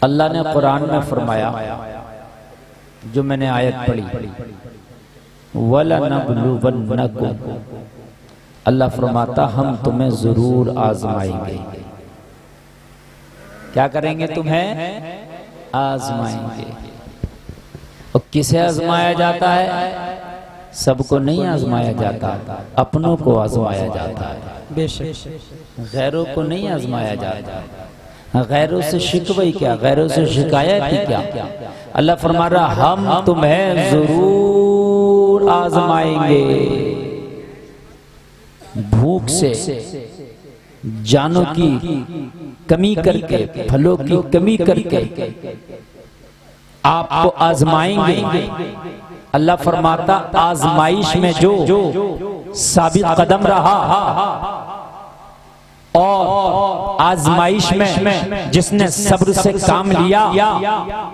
अल्लाह ने कुरान में फरमाया, जो मैंने आयत पढ़ी, वलनब्लुवन्नकुम, अल्लाह फरमाता हम तुम्हें जरूर आजमाएंगे। क्या करेंगे? तुम्हें आजमाएंगे। और किसे आजमाया जाता है? सबको नहीं आजमाया जाता, अपनों को आजमाया जाता है। बेशक गैरों को नहीं आजमाया जाता। गैरों से शिकवई क्या, गैरों से शिकायत ही क्या। अल्लाह फरमा रहा हम तुम्हें जरूर आजमाएंगे। भूख से, जानों की कमी करके, फलों की कमी करके आपको आजमाएंगे। अल्लाह फरमाता आजमाइश में जो साबित कदम रहा और आजमाइश में जिसने सब्र से काम लिया,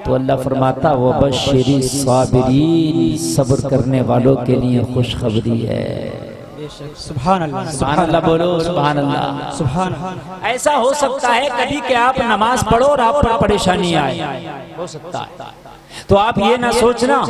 तो अल्लाह फरमाता वो बशरी साबिरीन, सब्र करने वालों के लिए खुशखबरी है। सुभान अल्लाह, सुभान अल्लाह बोलो, सुभान अल्लाह, सुभान अल्लाह। ऐसा हो सकता है कभी कि आप नमाज पढ़ो और आप पर परेशानी आए, हो सकता है। तो आप ये ना सोचना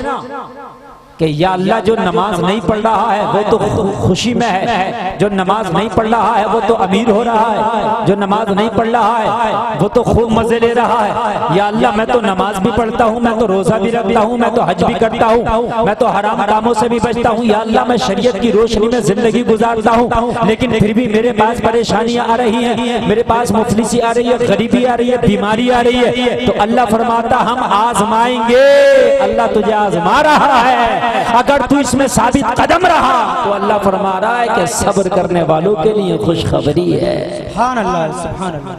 कि या अल्लाह जो नमाज नहीं पढ़ रहा है वो तो खुशी में है, जो नमाज नहीं पढ़ रहा है वो तो अमीर हो रहा है, जो नमाज नहीं पढ़ रहा है वो तो खूब मजे ले रहा है। या अल्लाह मैं तो नमाज भी पढ़ता हूँ, मैं तो रोजा भी रखता हूँ, मैं तो हज भी करता हूँ, मैं तो हराम कामों से भी बचता हूँ। या अल्लाह मैं शरीयत की रोशनी में जिंदगी गुजारता हूँ, लेकिन फिर भी मेरे पास परेशानियां आ रही हैं, मेरे पास मुफलिसी आ रही है, गरीबी आ रही है, बीमारी आ रही है। तो अल्लाह फरमाता हम आजमाएंगे। अल्लाह तुझे आजमा रहा है, अगर तू इसमें साबित कदम रहा तो अल्लाह फरमा रहा है कि सब्र करने वालों के लिए खुशखबरी है। सुभान अल्लाह, सुभान अल्लाह।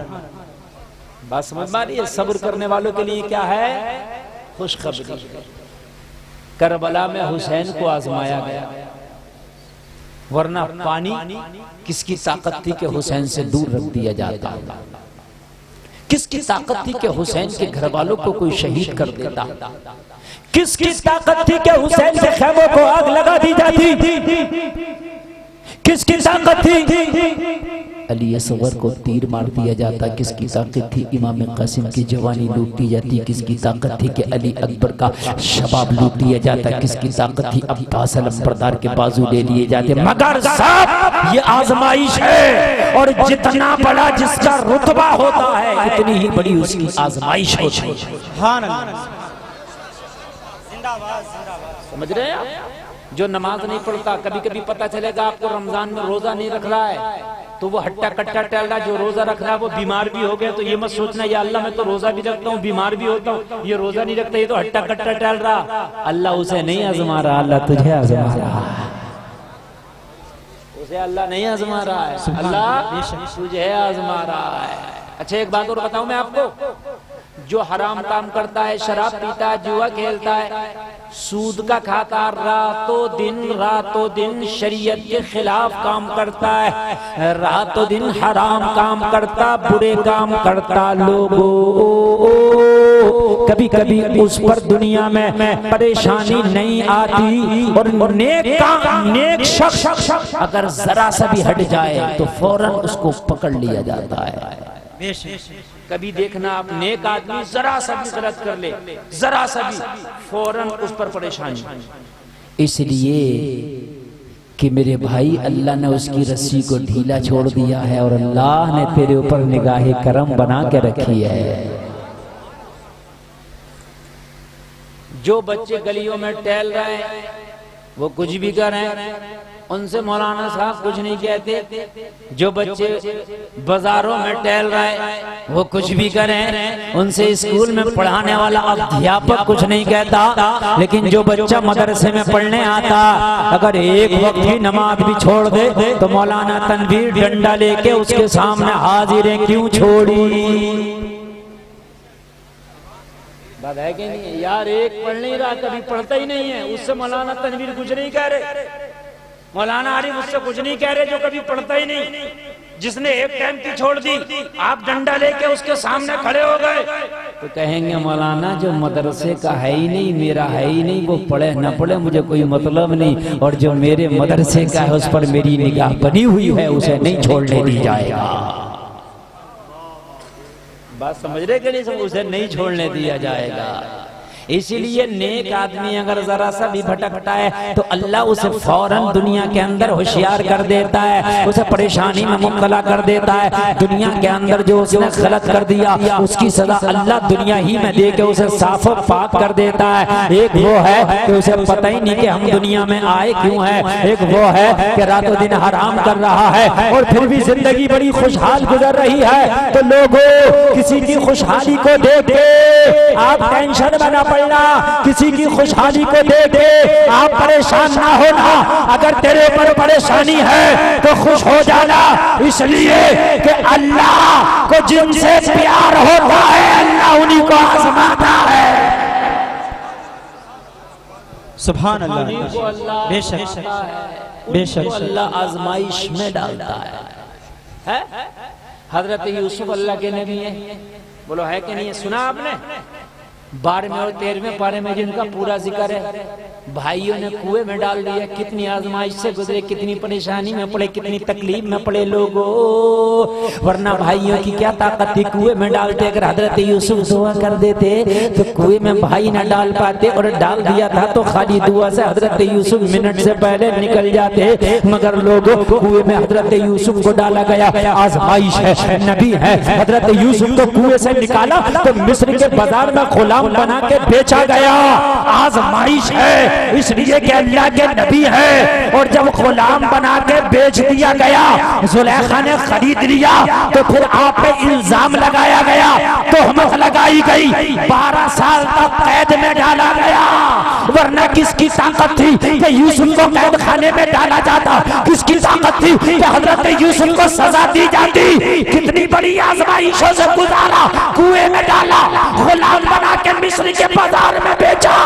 बात समझ में आ रही है? सब्र करने वालों के लिए क्या है? खुशखबरी। करबला में हुसैन को आजमाया गया, वरना पानी किसकी ताकत थी कि हुसैन से दूर रख दिया जाता? किसकी ताकत थी कि हुसैन के घर वालों को कोई शहीद कर देता? किसकी ताकत थी कि हुसैन के खैमों को आग लगा दी जाती? किसकी ताकत थी अली असगर को तीर मार दिया जाता? किसकी ताकत थी इमाम कासिम की जवानी लूट दी जाती? किसकी ताकत थी कि अली अकबर का शबाब लूट दिया जाता? किसकी ताकत थी अब्बास अलमबरदार के बाजू ले लिए जाते? मगर साहब ये आजमाइश है, और जितना बड़ा जिसका रुतबा होता है उतनी ही बड़ी उसकी आजमाइश होती है। सुभान अल्लाह, समझ रहे हैं आप? जो नमाज नहीं पढ़ता, कभी कभी पता चलेगा आपको रमजान में रोजा नहीं रख रहा है तो वो हट्टा कट्टा टहल रहा है। जो रोजा रख रहा है वो बीमार भी हो गया, तो ये मत सोचना या अल्लाह मैं तो रोजा भी रखता हूँ, बीमार भी होता हूँ, ये रोजा नहीं रखता, ये तो हट्टा कट्टा टहल रहा। अल्लाह उसे नहीं आजमा रहा, अल्लाह तुझे आजमा रहा है। उसे अल्लाह नहीं आजमा रहा है, अल्लाह तुझे आजमा रहा है। अच्छा एक बात और बताऊं मैं आपको, जो हराम काम करता है, शराब पीता है, जुआ खेलता है, सूद का खाता, रातों दिन शरीयत के खिलाफ काम करता है, रातों दिन हराम काम करता, बुरे काम करता, लोगों कभी कभी उस पर दुनिया में परेशानी नहीं आती, और नेक शख्स अगर जरा सा भी हट जाए तो फौरन उसको पकड़ लिया जाता है। कभी देखना आप नेक आदमी जरा सा भी गलत कर ले, जरा सा भी, फौरन उस पर परेशानी। इसलिए कि मेरे भाई अल्लाह ने उसकी रस्सी को ढीला छोड़ दिया है, और अल्लाह ने तेरे ऊपर निगाहे करम बना के रखी है। जो बच्चे गलियों में टहल रहे हैं वो कुछ भी कर रहे हैं, उनसे मौलाना साहब कुछ नहीं कहते। जो बच्चे बाजारों में टहल रहे हैं वो कुछ भी करें, उनसे स्कूल में पढ़ाने वाला अध्यापक कुछ नहीं कहता। लेकिन जो बच्चा मदरसे में पढ़ने आता, अगर एक वक्त की नमाज भी छोड़ दे तो मौलाना तनवीर डंडा लेके उसके सामने हाजिरें क्यों छोड़ी। बात है कि नहीं यार? एक पढ़ नहीं रहा, कभी पढ़ता ही नहीं है, उससे मौलाना तनवीर कुछ नहीं कह रहे, मौलाना आरिफ उससे कुछ नहीं कह रहे जो कभी पढ़ता ही नहीं। जिसने एक टाइम की छोड़ दी, आप डंडा लेके उसके सामने खड़े हो गए तो कहेंगे मौलाना जो मदरसे का है ही नहीं, मेरा है ही नहीं, वो पढ़े न पढ़े मुझे कोई मतलब नहीं, और जो मेरे मदरसे का है उस पर मेरी निगाह बनी हुई है, उसे नहीं छोड़ने दी जाएगा। बात समझ रहे कि नहीं? उसे नहीं छोड़ने दिया जाएगा। इसीलिए नेक आदमी अगर जरा सा भी भटकता है तो अल्लाह उसे फौरन दुनिया के अंदर होशियार कर देता है, उसे परेशानी में मुब्तला कर देता है। दुनिया के अंदर जो उसने गलत कर दिया उसकी सजा अल्लाह दुनिया ही में दे के उसे साफ पाक कर देता है। एक वो है कि उसे पता ही नहीं कि हम दुनिया में आए क्यों है, एक वो है कि रातों दिन हराम कर रहा है और फिर भी जिंदगी बड़ी खुशहाल गुजर रही है। तो लोगों, किसी की खुशहाली को देख के आप टेंशन में ना पड़ना, किसी की खुशहाली को देख के आप परेशान ना होना। अगर तेरे ऊपर परेशानी है तो खुश हो जाना, इसलिए कि अल्लाह को जिनसे प्यार होता है अल्लाह उन्हीं को आजमाता है। सुभान अल्लाह, बेशक बेशक अल्लाह आजमाइश में डालता है? हजरत यूसुफ अल्लाह के नबी है, बोलो है कि नहीं है? सुना आपने 12वें और 13वें पारे में जिनका पूरा जिक्र है, भाइयों ने कुएं में डाल दिया, कितनी आजमाइश से गुजरे, कितनी परेशानी में पड़े, कितनी तकलीफ में पड़े लोगों। वरना भाइयों की क्या ताकत थी, कुएं में डालते। अगर हजरत यूसुफ दुआ कर देते तो कुएं में भाई ना डाल पाते, और डाल दिया था तो खाली दुआ से हजरत यूसुफ मिनट से पहले निकल जाते। मगर लोगों, कुएं में हजरत यूसुफ को डाला गया, आजमाइश है, नबी है। हजरत यूसुफ को कुएं से निकाला तो मिस्र के बाजार में गुलाम बना के बेचा गया, आजमाइश है, इसलिए कि अल्लाह के नबी है। और जब गुलाम बना के बेच दिया गया, जुलेखा ने खरीद लिया, तो फिर आप पे इल्जाम लगाया गया, तोहमत लगाई गई, 12 साल तक कैद में डाला गया। वरना किसकी ताकत थी कि यूसुफ को कैद खाने में डाला जाता? किसकी ताकत थी कि हजरत यूसुफ को सजा दी जाती? कितनी बड़ी आजमाइशों से गुजारा, कुएं में डाला, गुलाम बना के मिस्र के बाजार में बेचा,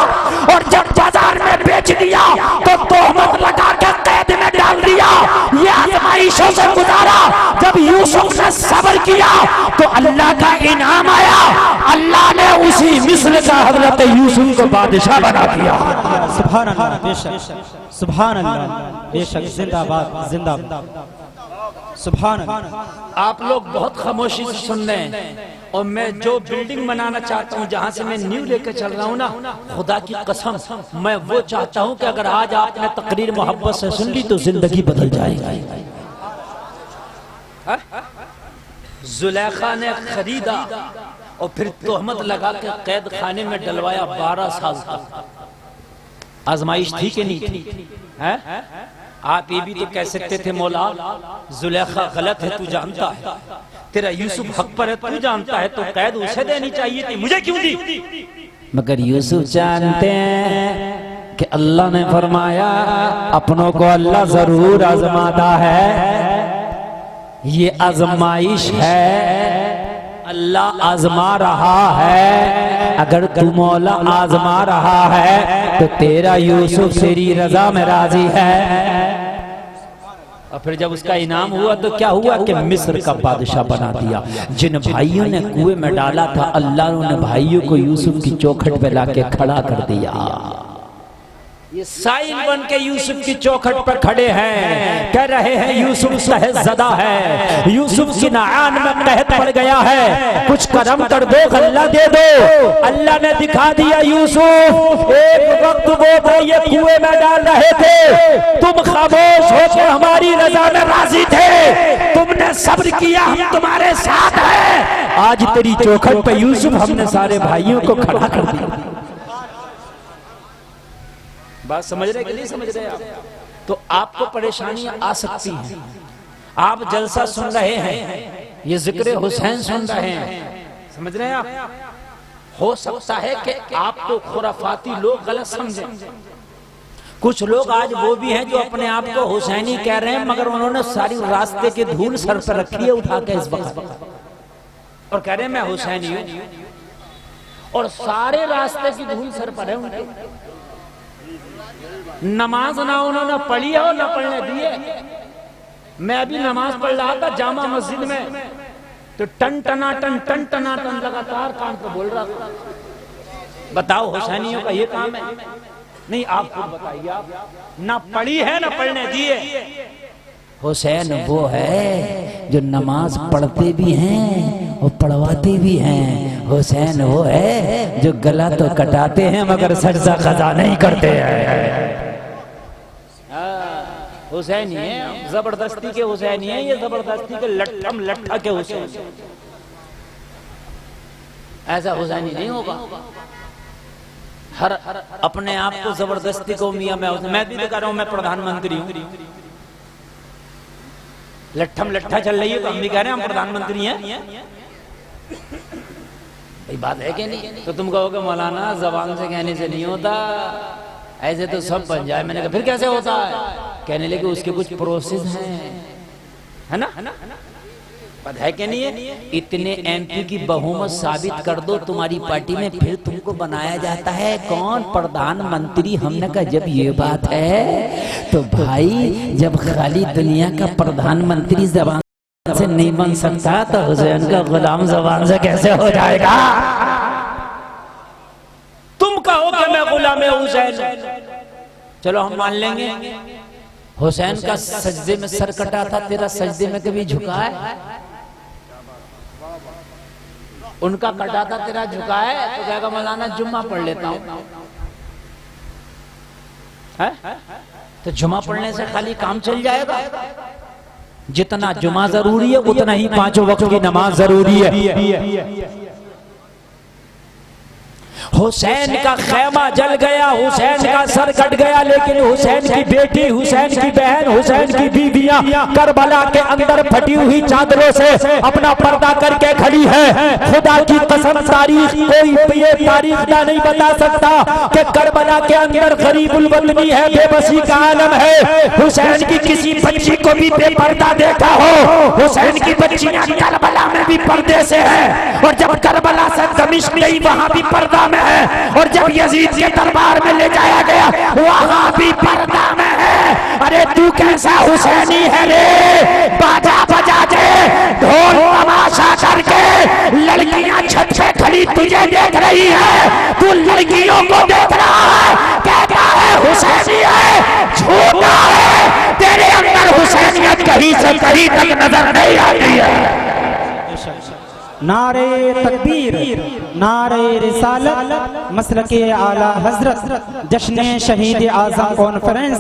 और जब बाजार में बेच दिया तो तोहमत लगा के कैद में डाल दिया। ये आजमाइशों से गुजारा। जब यूसुफ ने सब्र किया तो अल्लाह का इनाम आया, अल्लाह ने उसी मिस्र का हजरत यूसुफ को बादशाह बना दिया। सुभान अल्लाह, बेशक सुभान अल्लाह, बेशक जिंदाबाद जिंदाबाद, सुभान अल्लाह। आप लोग बहुत खामोशी से सुन रहे हैं, और मैं जो बिल्डिंग बनाना चाहता हूँ, जहाँ से मैं न्यू लेकर चल रहा हूँ ना, खुदा की कसम मैं वो चाहता हूँ कि अगर आज आपने तकरीर मोहब्बत से सुन ली तो जिंदगी बदल जाएगी। जुलेखा ने खरीदा और फिर तोहमत लगा के कैद खाने में डलवाया 12 साल तक। आजमाइश थी कि नहीं थी? है? आप ये भी तो कह सकते थे, मौला जुलेखा गलत है, तू जानता है, तेरा यूसुफ हक पर है, तू जानता है, तो कैद उसे देनी चाहिए थी, मुझे क्यों दी? मगर यूसुफ जानते हैं कि अल्लाह ने फरमाया अपनों को अल्लाह जरूर आजमाता है। ये आजमाइश है, अल्लाह आजमा रहा है। अगर तू मौला आजमा रहा है तो तेरा यूसुफ तेरी रजा में राजी है। और फिर जब उसका इनाम हुआ तो क्या हुआ कि मिस्र का बादशाह बना दिया। जिन भाइयों ने कुएं में डाला था, अल्लाह ने भाइयों को यूसुफ की चौखट पे लाके खड़ा कर दिया। ये साइल बन के यूसुफ की चौखट पर खड़े हैं, कह रहे हैं यूसुफ शहज़दा है, यूसुफ की नान में कहत पड़ गया है, कुछ करम कर दो, गल्ला दे दो। अल्लाह ने दिखा दिया यूसुफ, एक वक्त वो भाई ये कुएं में डाल रहे थे, तुम खामोश होकर हमारी रजा में राजी थे, तुमने सब्र किया, हम तुम्हारे साथ हैं। आज तेरी चौखट पे यूसुफ हमने सारे भाइयों को खड़ा कर दिया। बात समझ रहे कि नहीं समझ रहे आप? तो आपको परेशानियां आ सकती हैं। आप जलसा सुन रहे हैं, ये जिक्र हुसैन सुन रहे हैं, समझ रहे हैं आप? हो सकता है कि आपको खुराफाती लोग गलत समझें। कुछ लोग आज वो भी हैं जो अपने आप को हुसैनी कह रहे हैं, मगर उन्होंने सारी रास्ते की धूल सर पर रखी है उठा के इस वक्त, और कह रहे हैं मैं हुसैनी हूं, और सारे रास्ते की धूल सर पर है उनके। नमाज ना उन्होंने पढ़ी है और ना पढ़ने दी है। मैं अभी नमाज पढ़ रहा था जामा मस्जिद में, तो टन टनाटन लगातार कान पे बोल रहा था। बताओ हुसैनियों का ये काम है? नहीं, आप खुद बताइए। आप ना पढ़ी है ना पढ़ने दी है, हुसैन वो है जो नमाज पढ़ते भी हैं और पढ़वाते भी हैं। हुसैन वो है जो गला तो कटाते हैं मगर सजदा कज़ा नहीं करते हैं। हुसैन ही है, जबरदस्ती के हुसैन ही है, ये जबरदस्ती के लट्ठम लट्ठा के हुसैन। ऐसा हुसैन ही नहीं होगा। हर अपने आप को जबरदस्ती को मियां मैं भी तो कर रहा हूं, मैं प्रधानमंत्री हूं। लट्ठम लट्ठा चल रही है तो हम भी कह रहे हैं हम प्रधानमंत्री हैं। भाई बात है कि नहीं? तो तुम कहोगे मौलाना जबान से कहने से नहीं होता, ऐसे तो सब बन जाए। मैंने कहा फिर कैसे होता है? कहने लगे उसके कुछ प्रोसेस हैं, है ना? पता है कि नहीं है? इतने एमपी की बहुमत साबित कर दो तुम्हारी पार्टी में, फिर तुमको बनाया जाता है कौन? प्रधानमंत्री। हमने कहा जब ये बात है तो भाई जब खाली दुनिया का प्रधानमंत्री जबान से नहीं बन सकता तो हुसैन का गुलाम जबान से कैसे हो जाएगा? तुम कहो कि मैं गुलाम हुसैन, चलो हम मान लेंगे। हुसैन का सजदे में सर कटा था, तेरा सजदे में कभी झुका है? उनका कटा था, तेरा झुका है? तो कहेगा मौलाना जुम्मा पढ़ लेता हूं। तो जुम्मा पढ़ने से खाली काम चल जाएगा? जितना जुम्मा जरूरी है उतना ही पांचों वक्त की नमाज जरूरी है। हुसैन का खेमा जल गया, हुसैन का सर कट गया, लेकिन हुसैन की बेटी, हुसैन की बहन, हुसैन की बीवियां करबला के अंदर फटी हुई चादरों से अपना पर्दा करके खड़ी है। खुदा की कसम तारीख कोई ये तारीख ना नहीं बता सकता कि करबला के अंदर गरीबुल वतनी है, बेबसी का आलम है। हुसैन की किसी बच्ची को भी बेपर्दा देखा हो? हुसैन की बच्चियां करबला में भी पर्दे से है, और जब करबला से दमिश्क गई वहां भी पर्दा में है, और जब यजीद के दरबार में ले जाया गया वहां भी पर्दा में है। अरे तू कैसा हुसैनी है रे? बाजा बजा दे, ढोल तमाशा करके लड़कियां छत पे खड़ी तुझे देख रही है, तू लड़कियों को देख रहा है, कहता है हुसैनी है। झूठा है, तेरे अंदर हुसैनियत कहीं से कहीं तक नजर नहीं आती है। नारे तकबीर, नारे रिसालत, मसलके आला हजरत, जश्न शहीद आज़म कॉन्फ्रेंस,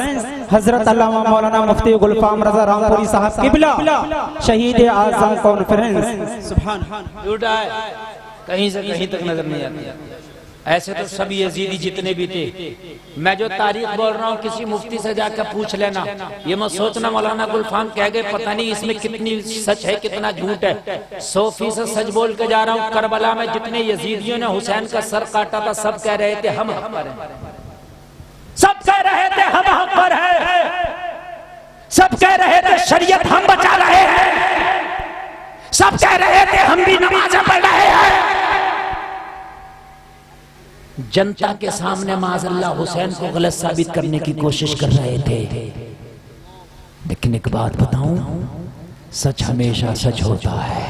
हजरत अल्लामा मौलाना मुफ्ती गुलफाम रजा रामपुरी साहब किबला, शहीद आज़म कॉन्फ्रेंस। सुभान झूठा है, कहीं से कहीं तक नजर नहीं आती। ऐसे तो सब यजीदी जितने भी थे, मैं जो तारीख बोल रहा हूँ किसी मुफ्ती से जाकर पूछ लेना। ये मत सोचना मौलाना गुलफाम कह गए, पता नहीं इसमें कितनी सच है कितना झूठ है। 100% सच बोल के जा रहा हूँ। करबला में जितने यजीदियों ने हुसैन का सर काटा था सब कह रहे थे हम हक पर हैं, सब कह रहे थे हम हक पर हैं, सब कह रहे थे शरीयत हम बचा रहे हैं, सब कह रहे थे हम भी नमाज पढ़ रहे हैं। जनता के सामने माज़अल्लाह हुसैन को गलत साबित करने की कोशिश कर रहे थे। लेकिन एक बात बताऊं, सच हमेशा सच होता है,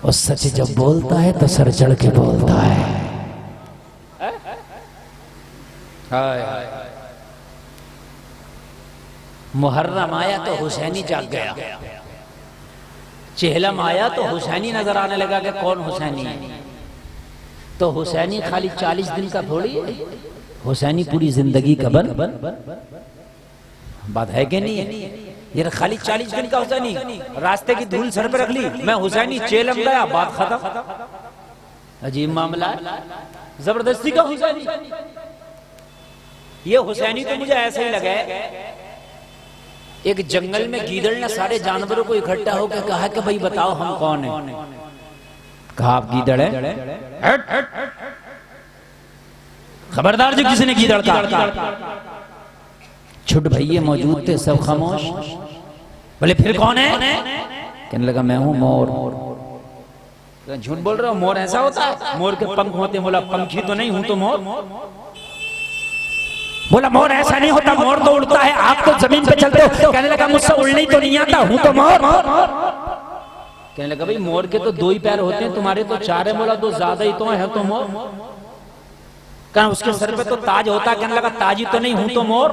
और सच जब बोलता है तो सर चढ़ के बोलता है। मुहर्रम आया तो हुसैनी जाग गया, चेहलम आया तो हुसैनी नजर आने लगा कि कौन हुसैनी है। तो हुसैनी खाली 40 दिन का थोड़ी है, हुसैनी पूरी जिंदगी का बन बात है कि नहीं है? ये खाली 40 दिन का हुसैनी, रास्ते की धूल सर पे रख ली, मैं हुसैनी चेलम गया, बात खत्म। अजीब मामला है, जबरदस्ती का हुसैनी। ये हुसैनी तो मुझे ऐसा ही लगा, एक जंगल में गीदड़ ने सारे जानवरों को इकट्ठा होकर कहा कि भाई बताओ हम कौन है। कहा आप गीदड़ है? खबरदार जो किसी ने गीदड़ कहा। छुट भैये मौजूद थे, सब खामोश। बोले फिर कौन है? कहने लगा मैं हूं मोर। झूठ बोल रहा हूं, मोर ऐसा होता है? मोर के पंख होते हैं। बोला पंखी तो नहीं हूं तो मोर। बोला मोर ऐसा नहीं होता, मोर तो उड़ता है, आप तो जमीन पे चलते हो। कहने लगा मुझसे उड़ने तो नहीं आता, हूं तो मोर। कहने लगा भाई मोर के तो 2 ही पैर होते हैं, तुम्हारे तो 4 है। बोला तो ज्यादा ही तो है तो मोर। कहना उसके सर पे तो ताज होता। कहने लगा ताज ही तो नहीं हूं तो मोर।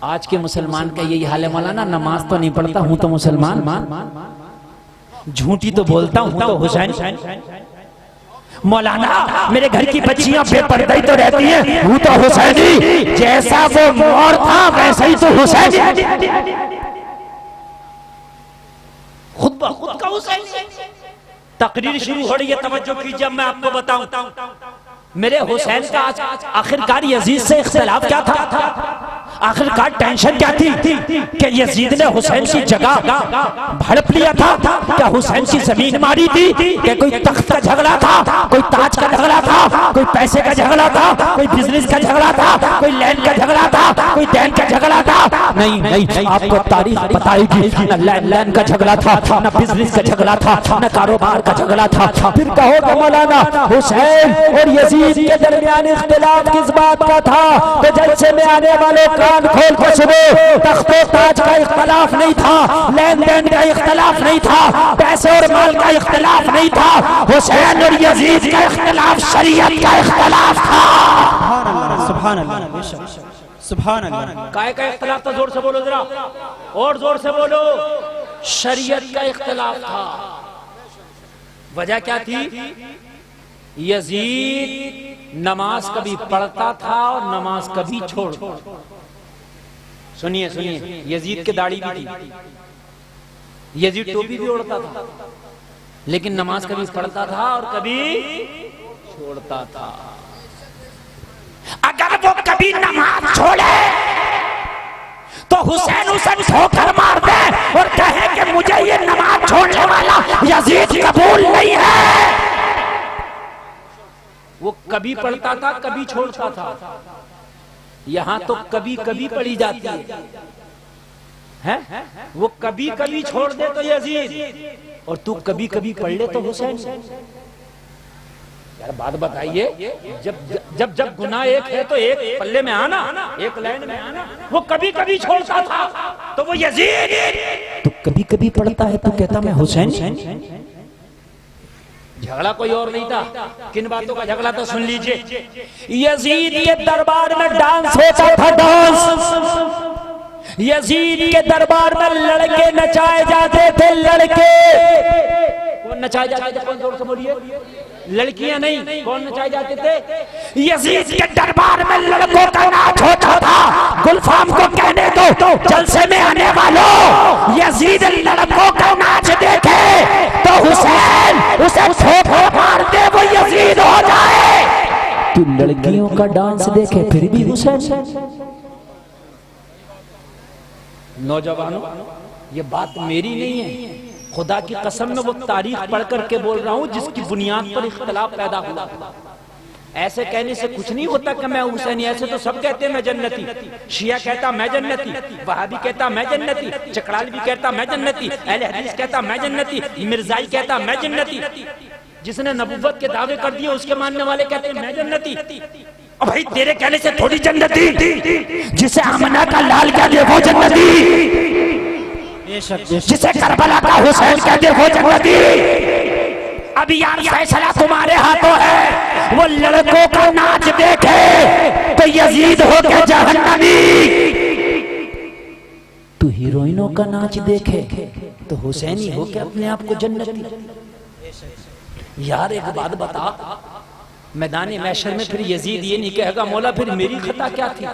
आज के मुसलमान का यही हाल है मौलाना, नमाज तो नहीं पढ़ता हूं तो मुसलमान, झूठी तो बोलता हूं तो हुसैन। मौलाना मेरे घर की बच्चियां बेपर्दा ही तो रहती हैं, हूं तो हुसैनी, जैसा वो मोर था वैसा ही तो हुसैन, खुद ब खुद का हुसैन। तकरीर शुरू हो रही है, तवज्जो कीजिए, मैं आपको बताऊं मेरे हुसैन का आखिरकार यजीद से इख्तिलाफ क्या था, आखिरकार टेंशन क्या थी कि यजीद ने हुसैन की जगह भड़प लिया था, क्या हुसैन की जमीन मारी थी, क्या कोई तख्त का झगड़ा था, कोई ताज का झगड़ा था, कोई पैसे का झगड़ा था, कोई बिजनेस का झगड़ा था, कोई लैंड का झगड़ा था, कोई दैन का झगड़ा था? नहीं नहीं, आपको तारीख बताएगी, न लैंड का झगड़ा था, न बिजनेस का झगड़ा था, न कारोबार का झगड़ा था। फिर कहोगे मौलाना हुसैन और यजीद के दरमियान इख्तिलाफ किस बात का था? तो जलसे में आने वाले कान खोल के सुनो, तख्ते ताज का इख्तिलाफ नहीं था, लेन देन का इख्तिलाफ नहीं था, पैसे और माल का इख्तिलाफ नहीं था, हुसैन और यजीद का इख्तिलाफ शरीयत का इख्तिलाफ था। सुभान अल्लाह, सुभान अल्लाह। काय का इख्तिलाफ था? जोर से बोलो जरा, और जोर से बोलो। शरीयत का इख्तिलाफ था। वजह क्या थी? यजीद नमाज कभी पढ़ता था और नमाज कभी छोड़। सुनिए सुनिए, यजीद के दाढ़ी भी थी, यजीद टोपी भी ओढ़ता था, लेकिन नमाज कभी पढ़ता था और कभी छोड़ता था। अगर वो कभी नमाज छोड़े तो हुसैन उसे ठोकर मार दे और कहे कि मुझे ये नमाज छोड़ने वाला यजीद कबूल नहीं है। वो कभी पढ़ता था कभी छोड़ता था, यहां तो कभी कभी पढ़ी जाती है? वो कभी कभी छोड़ दे तो यजीद, और तू कभी कभी पढ़ ले तो हुसैन। यार बात बताइए, जब जब गुनाह एक है तो एक पल्ले में आना, एक लाइन में आना। वो कभी कभी छोड़ता था तो वो यजीद, तू कभी कभी पढ़ता है तो कहता मैं हुसैन। झगड़ा कोई और नहीं था, किन बातों का झगड़ा था सुन लीजिए। यजीद के दरबार में डांस होता था, डांस। यजीद के दरबार में लड़के नचाए जाते थे, लड़के। कौन नचाए जाते थे? कौन जोर से बोलिए? लड़कियां नहीं, कौन नचाए जाते थे? यजीद के दरबार में लड़कों का नाच होता था। गुलफाम को कहने दो, जलसे में आने वालों, यजीद लड़कों का नाच देखे तो हुसैन उसे ठोकर मार दे, वो यजीद हो जाए। तू लड़कियों का डांस देखे फिर भी हुसैन। नौजवानों, ये बात मेरी नहीं है, खुदा की कसम में वो तारीख पढ़ करके बोल रहा हूं जिसकी बुनियाद पर इख्तिलाफ पैदा हुआ। ऐसे कहने से कुछ नहीं होता कि मैं हुसैनी। ऐसे तो सब कहते हैं मैं जन्नती, शिया कहता मैं जन्नती, वहाबी कहता मैं जन्नती, चकड़ाली भी कहता मैं जन्नती, अहले हदीस कहता मैं जन्नती, मिर्जाई कहता मैं जन्नती। जिसने नबुव्वत के दावे कर दिए उसके मानने वाले कहते हैं मैं जन्नती। अब भाई तेरे कहने से थोड़ी जन्नती, जिसे आमना का लाल कह दे वो जन्नती, जिसे करबला का हुसैन कह दे वो जन्नती। अब यार फैसला तुम्हारे हाथों है, वो लड़कों का नाच देखे तो यजीद हो के जहन्नमी, तू हीरोइनों का नाच देखे तो हुसैनी हो के अपने आप को जन्नती। यार एक बात बता, मैदान महशर में फिर यजीद ये नहीं कहेगा मौला फिर मेरी खता क्या थी?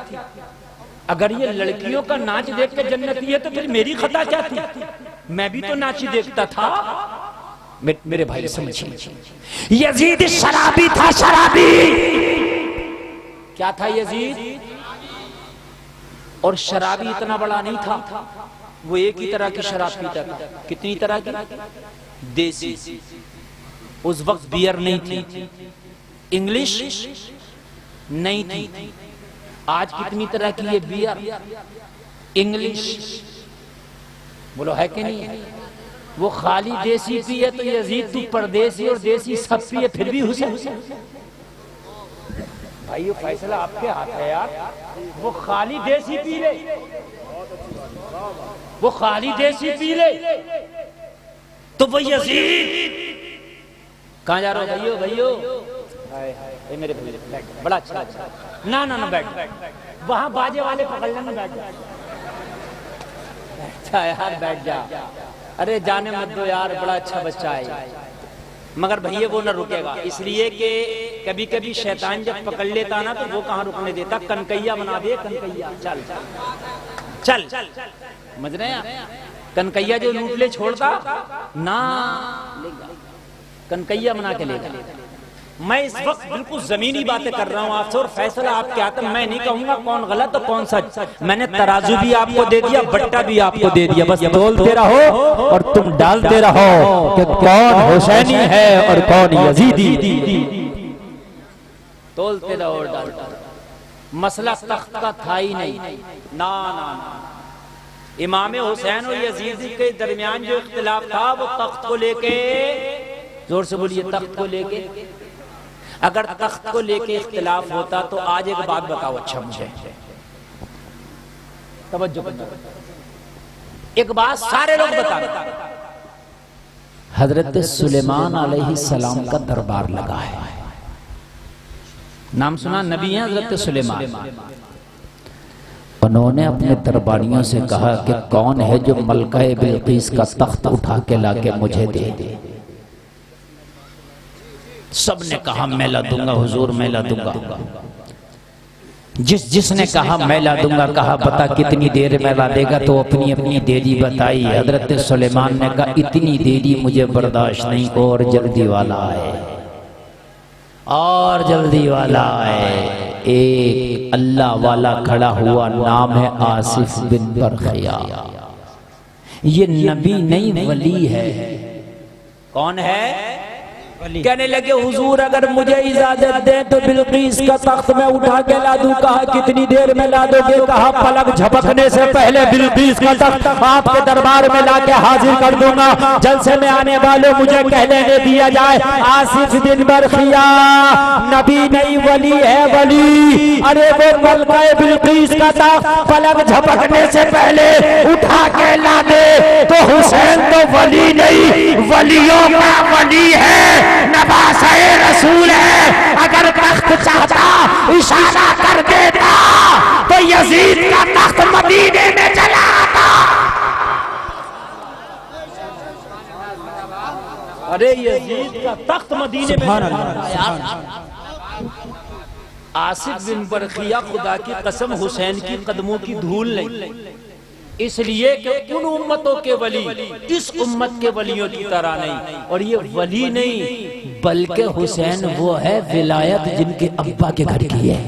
अगर ये लड़कियों का नाच देख के जन्नती है तो फिर मेरी खता क्या थी? मैं भी तो नाची देखता था। मेरे भाई समझिए, यजीद शराबी था, शराबी। क्या था यजीद? और शराबी इतना बड़ा नहीं था, वो एक ही तरह की शराब पीता था। कितनी तरह की? देसी। उस वक्त बियर नहीं थी, इंग्लिश नहीं थी। आज कितनी तरह की ये बियर, इंग्लिश, बोलो है कि नहीं? वो खाली देसी पिए तो यजीद तू परदेसी और देसी सब पिए फिर भी हुसैन। भाई ये फैसला आपके हाथ है यार। वो खाली देसी पी ले, वो खाली देसी पी ले तो वो यजीद। कहाँ जा रहे हो भाइयों? भाइयों मेरे भाई बड़ा अच्छा, ना ना ना बैठ, वहां बाजे वाले पकड़ लेना, बैठ। अच्छा यार बैठ जा, अरे जाने मत दो यार, बड़ा अच्छा बच्चा है। मगर भैया वो न रुकेगा, इसलिए कि कभी कभी शैतान जब पकड़ लेता ना तो वो कहाँ रुकने देता, कनकैया बना दे, कनकैया चल चल चल, समझ रहे हैं? कनकैया जो लूट ले छोड़ता ना, कनकैया बना के लेगा। मैं इस वक्त बिल्कुल जमीनी बातें कर रहा हूँ आपसे, और फैसला आपके हाथ में। मैं नहीं कहूंगा कौन गलत और कौन सच। मैंने तराजू भी आपको दे दिया, बट्टा भी आपको दे दिया, बस तोलते रहो और तुम डालते रहो कि कौन हुसैनी है और कौन यजीदी। तोलते रहो और डालते रहो। मसला तख्त का था ही नहीं, ना ना ना। इमाम हुसैन और यजीदी के दरमियान जो इख्तिलाफ था वो तख्त को लेके, जोर से बोलिए, तख्त को लेके। अगर तख्त को लेके इख्तिलाफ होता तो आज एक बात बताओ, अच्छा मुझे तवज्जो करना, एक बात सारे लोग बता, हजरत सुलेमान अलैहिस्सलाम का दरबार लगा है, नाम सुना? नबी हैं हजरत सुलेमान। उन्होंने अपने दरबारियों से कहा कि कौन है जो मलका बिल्कीस का तख्त उठा के लाके मुझे दे दे। सब ने कहा मैं ला दूंगा हुजूर, मैं ला दूंगा। जिसने कहा मैं ला दूंगा, कहा बता कितनी देर में ला देगा, तो अपनी अपनी देरी बताई। हजरत सुलेमान ने कहा इतनी देरी मुझे बर्दाश्त नहीं, और जल्दी वाला है, और जल्दी वाला है। एक अल्लाह वाला खड़ा हुआ, नाम है आसिफ बिन बरखिया। ये नबी नहीं वली है। कौन है? कहने लगे हुजूर अगर मुझे इजाजत दे तो बिल्कीस का तख्त में उठा के ला दूं। कहा कितनी देर में ला दोगे? कहा पलक झपकने से पहले बिल्कीस का तख्त आपके दरबार में लाके हाजिर कर दूंगा। जलसे में आने वालों मुझे कहने दे दिया जाए आसिफ बिन बरखिया नबी नहीं वली है, वली। अरे वो मलका बिल्कीस का तख्त पलक झपकने से पहले उठा के ला दे तो हुसैन तो वली नहीं, वलियों का वली है, नवासे रसूल है। अगर तख्त चाहता इशारा कर देता तो यजीद का तख्त मदीने में चला आता। अरे यजीद का तख्त मदीने में चला। आसिफ बिन बरखिया खुदा की कसम हुसैन की कदमों की धूल नहीं, इसलिए कि उन उम्मतों के वली इस उम्मत के वलियों की तरह नहीं। और ये वली नहीं बल्कि हुसैन वो है विलायत जिनके अब्बा के घर की है।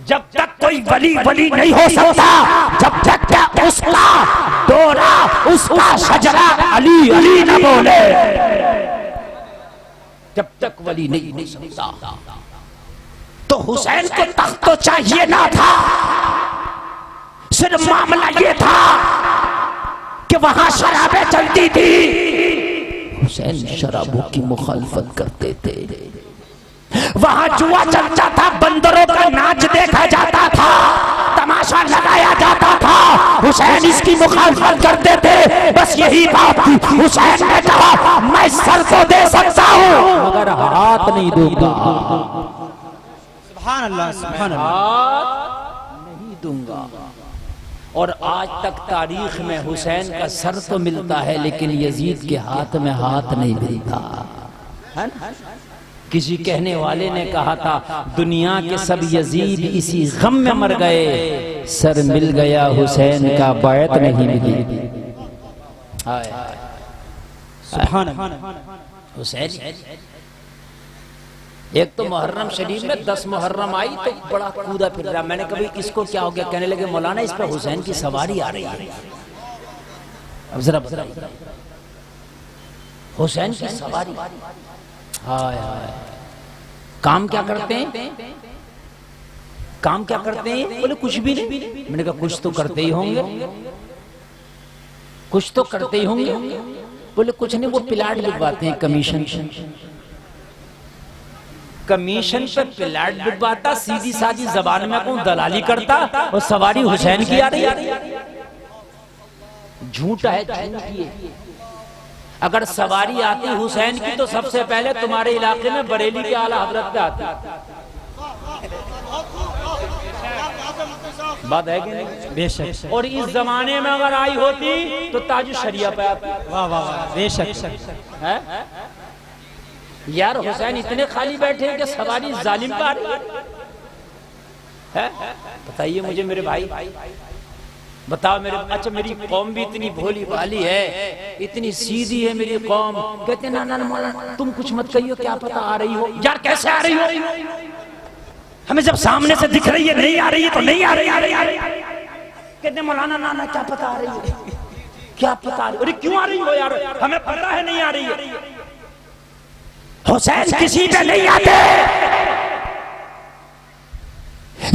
जब तक कोई वली वली नहीं हो सकता जब तक उसका डोरा, उसका शजरा अली अली न बोले, जब तक वली नहीं हो सकता। तो हुसैन को तख्त तो चाहिए ना था, सिर्फ मामला ये था कि वहां शराबें चलती थी। हुसैन शराबों की मुखालफत करते थे। वहां जुआ चलता था, बंदरों का नाच देखा जाता था, तमाशा लगाया जाता था। हुसैन इसकी मुखालफत करते थे। बस यही बात थी। हुसैन ने कहा मैं सर तो दे सकता हूं मगर हाथ नहीं दूंगा। सुभान अल्लाह, सुभान अल्लाह। हाथ नहीं दूंगा। और आज तक तारीख में हुसैन का सर तो मिलता है लेकिन यजीद के हाथ में हाथ नहीं मिलता है ना? किसी कहने वाले ने कहा था दुनिया के सब यजीद इसी गम में मर गए, सर मिल गया हुसैन का बैत नहीं मिली। सुभान अल्लाह। हुसैन एक तो मुहर्रम शरीफ में 10 मुहर्रम आई तो बड़ा कूदा फिर रहा। मैंने कभी इसको क्या हो गया? कहने लगे मौलाना इस पर हुसैन की सवारी आ रही है। अब जरा हुसैन की सवारी, हाय हाय। काम क्या करते हैं? काम क्या करते हैं? बोले कुछ भी नहीं। मैंने कहा कुछ तो करते ही होंगे, कुछ तो करते ही होंगे। बोले कुछ नहीं, वो प्लाट बिकवाते हैं कमीशन। कमीशन पे प्लाट बिकवाता, सीधी सादी जबान में कौन दलाली करता, और सवारी हुसैन की आ रही है। झूठ है, झूठ है। अगर सवारी आती हुसैन की तो सबसे पहले तुम्हारे इलाके में बरेली के आला हजरत पे आती। बात है कि नहीं? बेशक। और इस जमाने में अगर आई होती तो ताजु शरिया पे आती। वाह वाह वाह, बेशक। है यार, हुसैन इतने खाली बैठे हैं कि सवारी जालिम पे आ रही है। बताइए मुझे मेरे भाई, बताओ मेरे। अच्छा, मेरी कौम भी इतनी भोली भाली है, इतनी सीधी है मेरी कौम। कहते ना ना मौलाना तुम कुछ मत कहियो, क्या पता आ रही हो। यार कैसे आ रही हो? हमें जब सामने से दिख रही है नहीं आ रही है तो नहीं आ रही, आ रही, आ रही। कहते मौलाना ना ना क्या पता आ रही हो, क्या पता आ रही। अरे क्यों आ रही हो यार, हमें पता है नहीं आ रही है। हुसैन किसी पे नहीं आते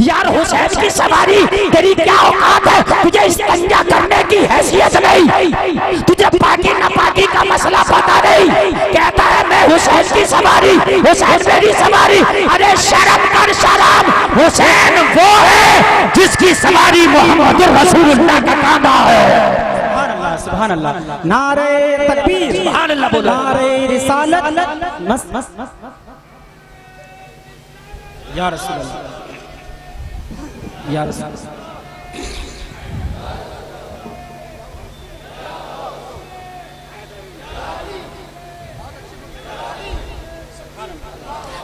यार। हुसैन की सवारी तेरी क्या औकात है? तुझे इस्तिंजा करने की हैसियत नहीं, तुझे पाकी नापाकी का मसला पता नहीं। कहता है मैं हुसैन की सवारी, हुसैन मेरी सवारी। अरे शर्म कर शर्म। हुसैन वो है जिसकी सवारी मोहम्मद रसूलुल्लाह का कांधा है। सुभान अल्लाह, नारे तकबीर, सुभान अल्लाह बोलो, नारे रिसालत, मस्त या रसूल अल्लाह, या रसूल अल्लाह।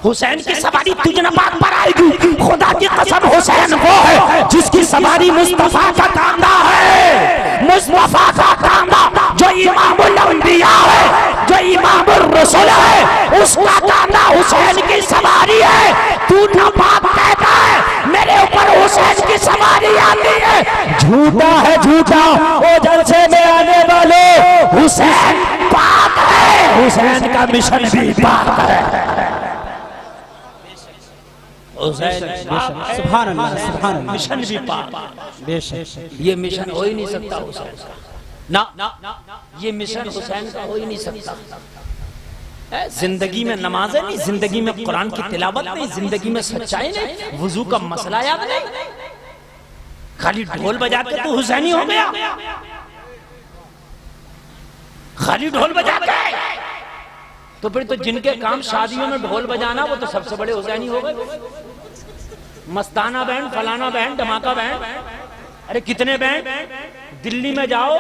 हुसैन की सवारी तुजनबाग पर आएगी। खुदा की कसम हुसैन वो है जिसकी सवारी मुस्तफा का कांधा है। मुस्तफा का कांधा जो इमामुल अंबिया है, जो इमामुल रसूल है, उसका कांधा हुसैन की सवारी है। तू नापाक कहता है मेरे ऊपर हुसैन की सवारी आती है, झूठा है झूठा। ओ जलसे में आने वाले, हुसैन पाक है, हुसैन का मिशन भी पाक है। सुभान अल्लाह, सुभान अल्लाह। मिशन भी पाक, बेशक। ये मिशन हो ही नहीं सकता हुसैन का। ना ये मिशन हुसैन का हो ही नहीं सकता। जिंदगी में नमाज नहीं, जिंदगी में कुरान की तिलावत नहीं, जिंदगी में सच्चाई नहीं, वुजू का मसला याद नहीं, खाली ढोल बजा के तो हुसैनी हो गया। खाली ढोल बजा के तो फिर तो जिनके काम शादियों में ढोल बजाना वो तो सबसे बड़े हुसैनी हो गए। मस्ताना बैंड, फलाना बैंड, धमाका बैंड। अरे कितने बैंड। दिल्ली में जाओ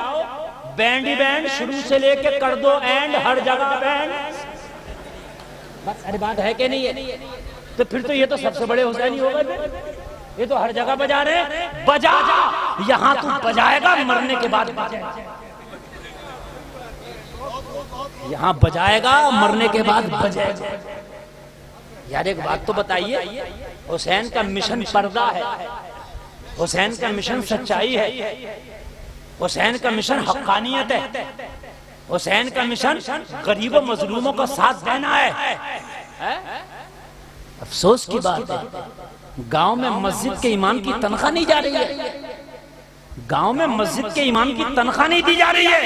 बैंड ही बैंड, शुरू से लेके कर दो एंड, हर जगह बैंड। बस अरे बात है कि नहीं है? तो फिर तो ये तो सबसे बड़े हुसैनी हो गए। ये तो हर जगह बजा रहे। बजा, यहाँ तू बजाएगा मरने के बाद बजाएगा, यहाँ बजाएगा मरने के बाद बजाएगा। यार एक बात तो बताइए, हुसैन का मिशन पर्दा है, हुसैन का मिशन सच्चाई है, हुसैन का मिशन हक्कानियत है, हुसैन का मिशन गरीबों मजलूमों का साथ देना है। अफसोस की बात है, गांव में मस्जिद के इमाम की तनख्वाह नहीं जा रही है, गांव में मस्जिद के इमाम की तनख्वाह नहीं दी जा रही है,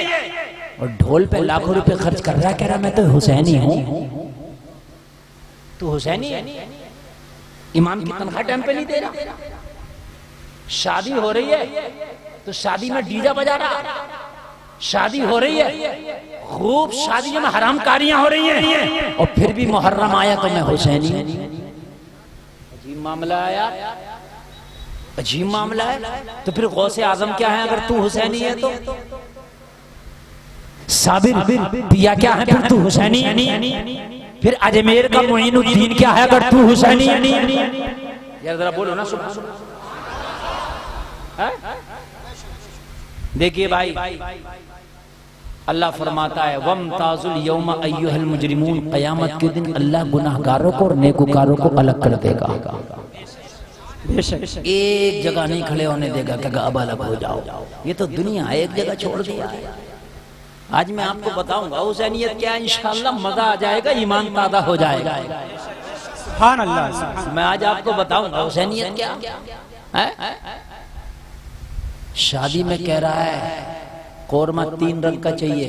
और ढोल पे लाखों रुपए खर्च कर रहा है, कह रहा मैं तो हुसैनी हूं। तो हुसैनी है, इमाम की तनख्वाह टाइम पे नहीं दे रहा। शादी हो रही है तो शादी में डीजा बजा रहा, शादी हो रही है खूब, शादियों में हरामकारियां हो रही हैं, और फिर भी मुहर्रम आया तो मैं हुसैनी। अजीब मामला आया, अजीब मामला है। तो फिर गौसे आजम क्या है अगर तू हुसैनी है तो? साबिर पिया क्या है फिर तू हुसैनी? फिर अजमेर का मोइनुद्दीन क्या है अगर तू हुसैनी? यार जरा बोलो ना, सुबह देखिए भाई, अल्लाह फरमाता है वमताजुल यौमा अय्युहल मुजरिमून, क़यामत के दिन अल्लाह गुनाहगारों को और नेककारों को अलग कर देगा। एक जगह नहीं खड़े होने देगा कि अब अलग हो जाओ। ये तो दुनिया एक जगह छोड़ दिया है। आज मैं आपको बताऊंगा हुसैनियत क्या है, इंशाअल्लाह मजा आ जाएगा, ईमान ताज़ा हो जाएगा। सुभान अल्लाह। मैं आज आपको बताऊंगा हुसैनियत क्या है। शादी में कह रहा है कोरमा 3 रंग का चाहिए,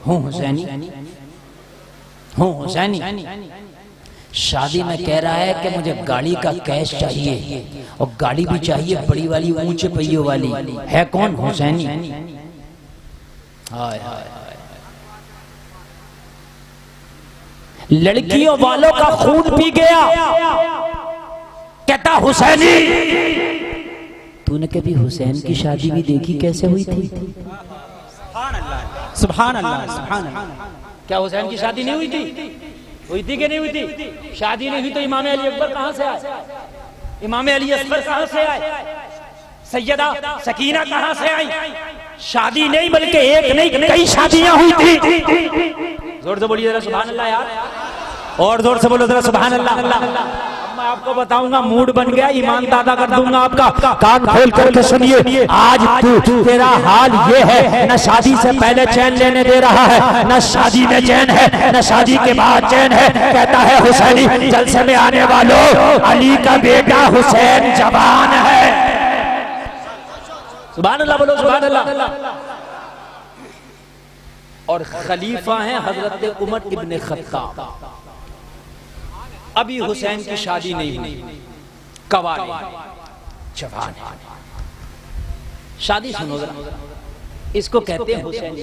हूँ हुसैनी, हूँ हुसैनी। शादी में कह रहा है कि मुझे गाड़ी का कैश चाहिए, और गाड़ी भी चाहिए बड़ी वाली, ऊंचे पहियों वाली। है कौन? हुसैनी। हाय हाय, लड़कियों वालों का खून पी गया, कहता हुसैनी तूने कभी हुसैन की शादी भी देखी कैसे हुई थी? सुभान अल्लाह, सुभान अल्लाह। क्या हुसैन की शादी नहीं हुई थी? हुई थी कि नहीं हुई थी? शादी नहीं हुई तो इमाम अली अकबर कहां से आए? इमाम अली असगर कहां से आए? सैयदा सकीना कहां से आई? शादी नहीं बल्कि एक नहीं कई शादियां हुई थी। जोर से बोलिए जरा सुभान अल्लाह यार, और जोर से बोलो जरा सुभान अल्लाह। मैं आपको बताऊंगा, मूड बन गया, ईमान दादा कर दूंगा आपका। कान खोल करके सुनिए, आज तेरा हाल ये है, न शादी से पहले चैन लेने दे रहा है, न शादी में चैन है, न शादी के बाद चैन है। कहता है हुसैनी जलसे में आने वालों, अली का बेटा हुसैन जवान है। सुभान अल्लाह बोलो, सुभान अल्लाह। और खलीफा हैं हजरत उमर इब्ने खत्ताब। अभी हुसैन की शादी नहीं हुई, कवाले जवान है। शादी सुनो जरा, इसको कहते हैं हुसैन।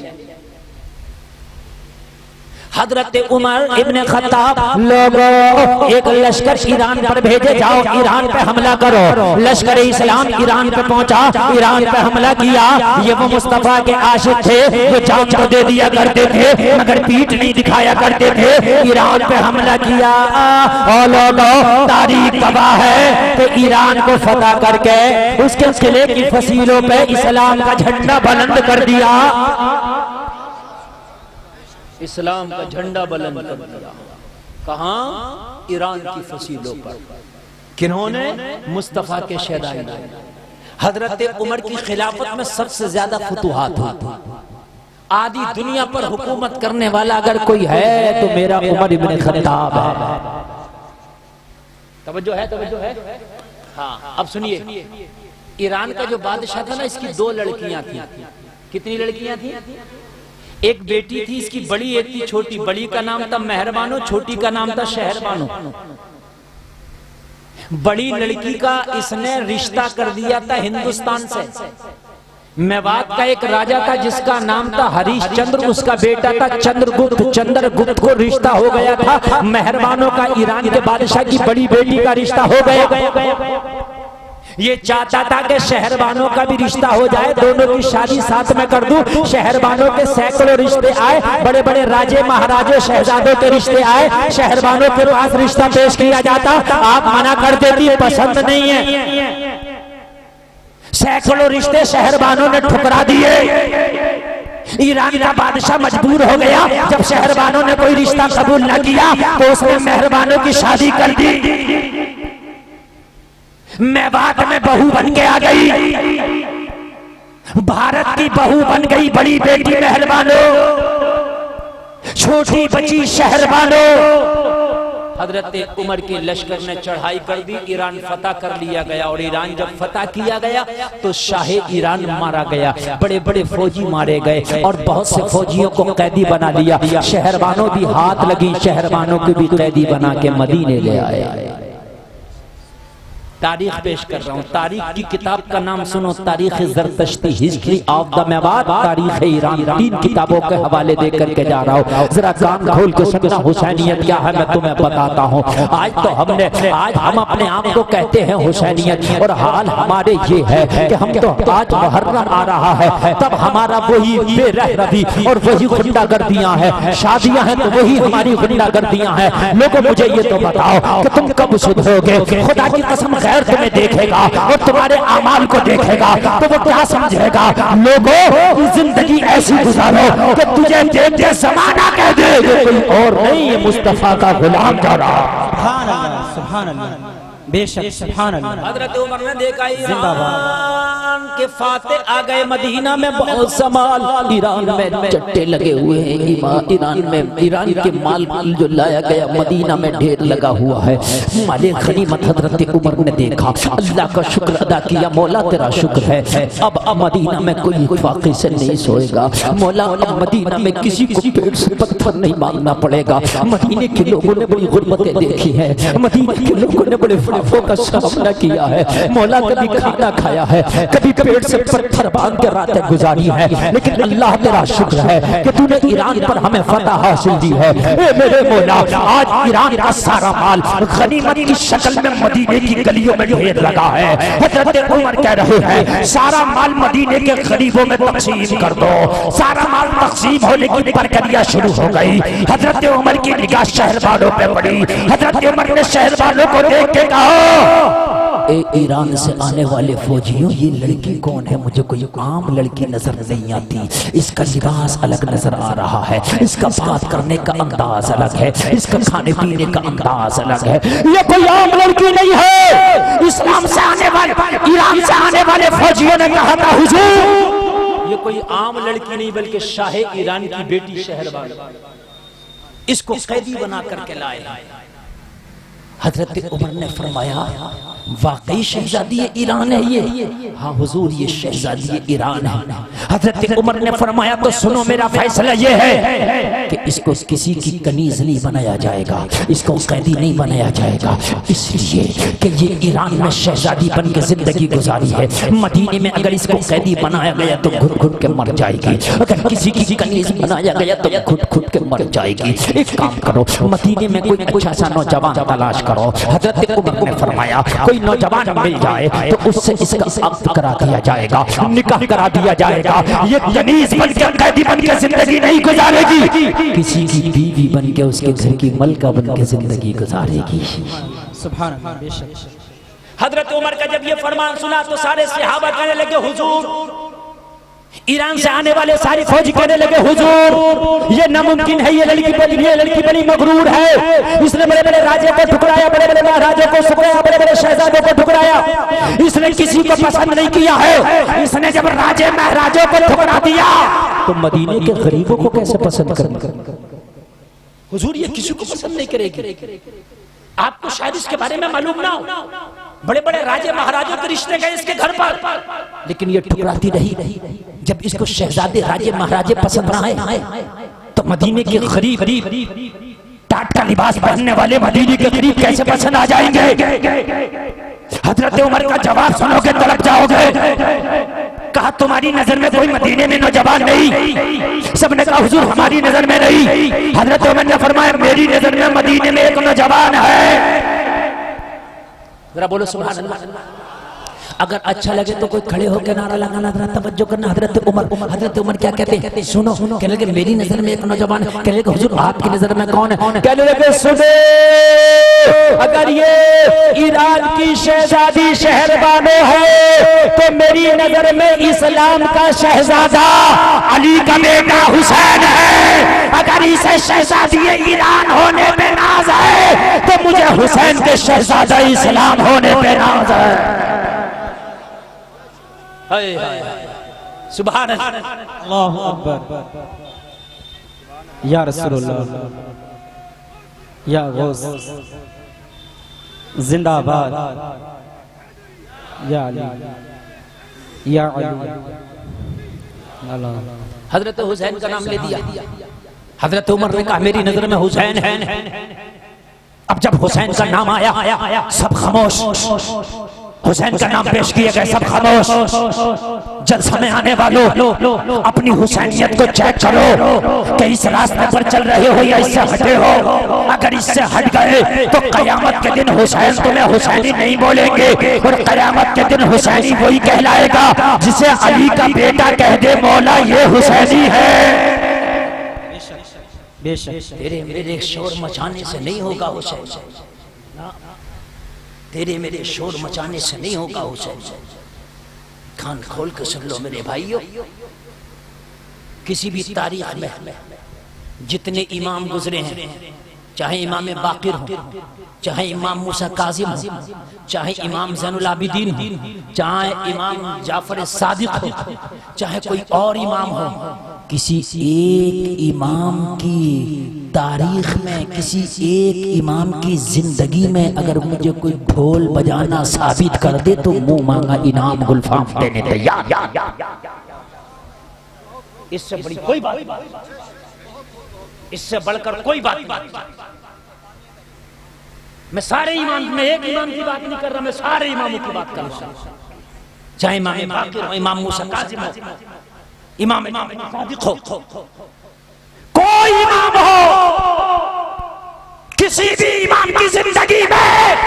हजरत उमर इब्ने खत्ताब, लोगों एक लश्कर ईरान पर भेजे, जाओ ईरान पे हमला करो। लश्कर इस्लाम ईरान पे पहुंचा, ईरान पे हमला किया। ये वो मुस्तफा के आशिक थे जो जान तो दे दिया करते थे मगर पीठ नहीं दिखाया करते थे। ईरान पे हमला किया और लोगों तारीख गवाह है कि ईरान को फतह करके उसके किले की फसीलों पे इस्लाम का झंडा बुलंद कर दिया। इस्लाम का झंडा बुलंद कर दिया। कहां? ईरान की फसीलों पर। किन्होंने? मुस्तफा के शहदाई ने। हजरत उमर की खिलाफत में सबसे ज्यादा फतुहात हुई। आधी दुनिया पर हुकूमत करने वाला अगर कोई है तो मेरा उमर इब्ने खत्ताब है। तवज्जो है, तवज्जो है। हाँ, अब सुनिए, ईरान का जो बादशाह था ना, इसकी दो लड़कियां थी। कितनी लड़कियां थी? एक बेटी थी इसकी बड़ी, एक थी छोटी। बड़ी का नाम था मेहरबानो, छोटी का नाम था शहरबानो। बड़ी लड़की का इसने रिश्ता कर दिया था हिंदुस्तान से। मेवात का एक राजा था जिसका नाम था हरिश्चंद्र, उसका बेटा था चंद्रगुप्त। चंद्रगुप्त को रिश्ता हो गया था। मेहरबानों का ईरान के बादशाह की बड़ी बेटी का रिश्ता हो गया। ये चाहता था कि शहरबानों का भी रिश्ता हो जाए, दोनों की शादी साथ में कर दूं। शहरबानों के सैकड़ों रिश्ते आए, बड़े बड़े राजे महाराजे शहजादों के रिश्ते आए। शहरबानों के पास रिश्ता पेश किया जाता, आप मना कर देती, पसंद नहीं है। सैकड़ों रिश्ते शहरबानों ने ठुकरा दिए। ईरान का बादशाह मजबूर हो गया। जब शहरबानों ने कोई रिश्ता कबूल न किया तो उसने मेहरबानों की शादी कर दी। मेवात में बहू बन के आ गई, भारत की बहू बन गई बड़ी बेटी मेहरबानो, छोटी बची शहरबानो। हजरत उमर के लश्कर ने चढ़ाई कर दी, ईरान फतह कर लिया गया। और ईरान जब फतह किया गया तो शाह ईरान मारा गया, बड़े बड़े फौजी मारे गए और बहुत से फौजियों को कैदी बना लिया। शहरबानो भी हाथ लगी, शहरबानों को भी कैदी बना के मदीने ले आए। तारीख पेश कर रहा हूँ, तारीख की किताब का नाम सुनो, तारीख ज़रतश्ती, हिस्ट्री ऑफ द मेवात, तारीख ईरान। 3 किताबों के हवाले दे करके जा रहा हूँ, जरा कान खोल के सुनना। हुसैनियत क्या है मैं तुम्हें बताता हूँ। आज हम अपने आप को कहते हैं हुसैनियत, और हाल हमारे ये है कि हम तो आज मुहर्रम आ रहा है, तब हमारा वही बेरहमी और वही गुंडागर्दियां हैं। शादियां हैं तो वही हमारी गुंडागर्दियां हैं। लोगों मुझे ये तो बताओ कि तुम कब सुधरोगे? खुदा की कसम खैर तुम्हें देखेगा और तुम्हारे अमाल को देखेगा तो वो क्या समझेगा? लोगों जिंदगी ऐसी गुजारो कि तुझे देखते जमाना कह दे कोई और नहीं, ये मुस्तफा का गुलाम जा रहा। सुभान अल्लाह, सुभान अल्लाह, बेशक सुभान अल्लाह। हजरत उमर ने देखा ईरान के फाते आ गए मदीना में, बहुत सामान ईरान में चट्टे लगे हुए हैं। ईरान के माल जो लाया गया मदीना में ढेर लगा हुआ है। माले गनीमत हजरत उमर ने देखा, अल्लाह का शुक्र अदा किया, मौला तेरा शुक्र है। अब मदीना में कोई फाके से नहीं सोएगा। मौला अब मदीना में किसी को पेट से पत्थर नहीं मांगना पड़ेगा। मदीने के लोगों ने बड़ी गुर्बतें देखी है, मदीने के लोगों ने बड़े तकलीफों का सामना किया है मौला, कभी खाना खाया है, कभी पेट से पत्थर बांध के रातें गुजारी है, लेकिन अल्लाह तेरा शुक्र है कि तूने ईरान पर हमें फतह हासिल दी है। मेरे मौला, आज ईरान का सारा माल गनीमत की शक्ल में मदीने की गलियों में ढेर लगा है। हजरत उमर कह रहे हैं सारा माल मदीने के गरीबों में तकसीम कर दो। सारा माल तकसीम होने की प्रक्रिया शुरू हो गई। हजरत उमर की निगाह शहर वालों पे पड़ी। हजरत उमर ने शहर वालों को देख के कहा, ए ईरान से आने वाले फौजियों, ये लड़की कौन है? मुझे कोई आम लड़की नजर नहीं आती। इसका लिबास अलग नजर आ रहा है, इसका बात करने का अंदाज अलग है, इसका खाने पीने का अंदाज अलग है। ये कोई आम लड़की नहीं है। इस्लाम से आने वाले, ईरान से आने वाले फौजियों ने कहा था, हुजूर ये कोई आम लड़की नहीं बल्कि शाह ईरान की बेटी शहरबान, इसको कैदी बना करके लाए। हजरत उमर ने फरमाया वाकई शहजादी ईरान है ये? हाँ हुजूर ये शहजादी ईरान है। हजरत उमर ने फरमाया तो सुनो मेरा फैसला ये है कि इसको किसी की कनीज नहीं बनाया जाएगा, इसको कैदी नहीं बनाया जाएगा, इसलिए कि ये ईरान में शहजादी बन के जिंदगी गुजारी है। मदीने में अगर इसको कैदी बनाया गया तो घुट घुट के मर जाएगी, अगर किसी की कनीज बनाया गया तो घुट घुट के मर जाएगी। एक काम करो, मदीने में कोई अच्छा सा नौजवान तलाश करो। हजरत उमर ने फरमाया कोई नौजवान मिल जाए तो उससे इसका अक्द करा दिया जाएगा, निकाह करा दिया जाएगा। ये कनीज बन के कैदी बन के जिंदगी नहीं गुजारेगी, किसी की बीवी बन के उसके घर की मलका बन के जिंदगी गुजारेगी। सुभान अल्लाह। बेशक हजरत उमर का जब ये फरमान सुना तो सारे सहाबा कहने लगे हुजूर, ईरान से आने वाले सारी फौजी कहने लगे हुजूर ये नामुमकिन है, ये लड़की बड़ी मगरूर है। इसने बड़े बड़े राजे को ठुकराया, बड़े बड़े महाराजों को ठुकराया, बड़े बड़े शहजादों को ठुकराया, इसने किसी को पसंद नहीं किया है। इसने जब राजे महाराजों को ठुकरा दिया तो मदीने के गरीबों को कैसे पसंद करेंगे? हुजूर ये किसी को पसंद नहीं करेगी। आपको शायद इसके बारे में मालूम ना हो, बड़े बड़े राजे महाराजों के रिश्ते गए इसके घर पर, लेकिन ये ठुकराती रही। जब इसको शहजादे राजे महाराजे पसंद ना आए तो मदीने के गरीब टाट का लिबास पहनने वाले मदीने के गरीब कैसे पसंद आ जाएंगे? हजरत उमर का जवाब सुनोगे तड़प जाओगे। कहा तुम्हारी नजर में कोई मदीने में नौजवान नहीं? सबने कहा हुजूर हमारी नजर में नहीं। हजरत उमर ने फरमाया मेरी नजर में मदीने में एक नौजवान है। जरा बोलो सुभान अल्लाह। अगर अच्छा लगे तो कोई खड़े होकर नारा लगाना, जरा तवज्जो करना। हजरत उमर क्या कहते हैं? सुनो। कहने लगे मेरी नजर में एक नौजवान है। कहने लगे हुजूर आपकी नजर में कौन है? कहने लगे सुने, अगर ये ईरान की शहजादी शहरबानो है तो मेरी नजर में इस्लाम का शहजादा अली का बेटा हुसैन है। अगर इसे शहजादी ईरान होने पे नाज है तो मुझे हुसैन के शहजादा इस्लाम होने पे नाज है। सुभान अल्लाह, अल्लाहु अकबर, या रसूलुल्लाह, या गौस जिंदाबाद, या अली, या अली। हजरत हुसैन का नाम ले दिया। हजरत उमर ने कहा मेरी नजर में हुसैन है। अब जब हुसैन का नाम आया सब खामोश। हुसैन का नाम पेश किया गया, सब खामोश। जलसा में आने वालों अपनी हुसैनियत को चेक करो कि इस रास्ते पर चल रहे हो या इससे हटे हो। अगर इससे हट गए तो कयामत के दिन हुसैन तुम्हें हुसैनी नहीं बोलेंगे, और कयामत के दिन हुसैनी वही कहलाएगा जिसे अली का बेटा कह दे मौला ये हुसैनी है। बेशक तेरे मेरे शोर मचाने से नहीं होगा हुसैन, तेरे मेरे शोर मचाने से नहीं होगा हुसैन। कान खोल कर सुन लो मेरे भाइयों, किसी भी तारीख में जितने इमाम गुजरे हैं, चाहे इमाम बाकिर हो, चाहे इमाम मूसा काजिम हो, चाहे इमाम ज़ैनुल आबिदीन हो, चाहे इमाम जाफर सादिक हो, चाहे कोई और इमाम हो, किसी एक इमाम की तारीख में, किसी एक इमाम की जिंदगी में अगर मुझे कोई ढोल बजाना साबित कर दे तो मुंह मांगा इनाम गुलफाम देने तैयार। इससे बड़ी कोई बात, इससे बढ़कर कोई बात नहीं। मैं सारे ईमान में एक ईमान की बात नहीं कर रहा, मैं सारे इमामों की बात कर रहा हूं, चाहे इमाम बाकिर हो, इमाम मूसा काज़िम हो, इमाम सादिक हो, कोई इमाम हो, किसी भी इमाम की जिंदगी में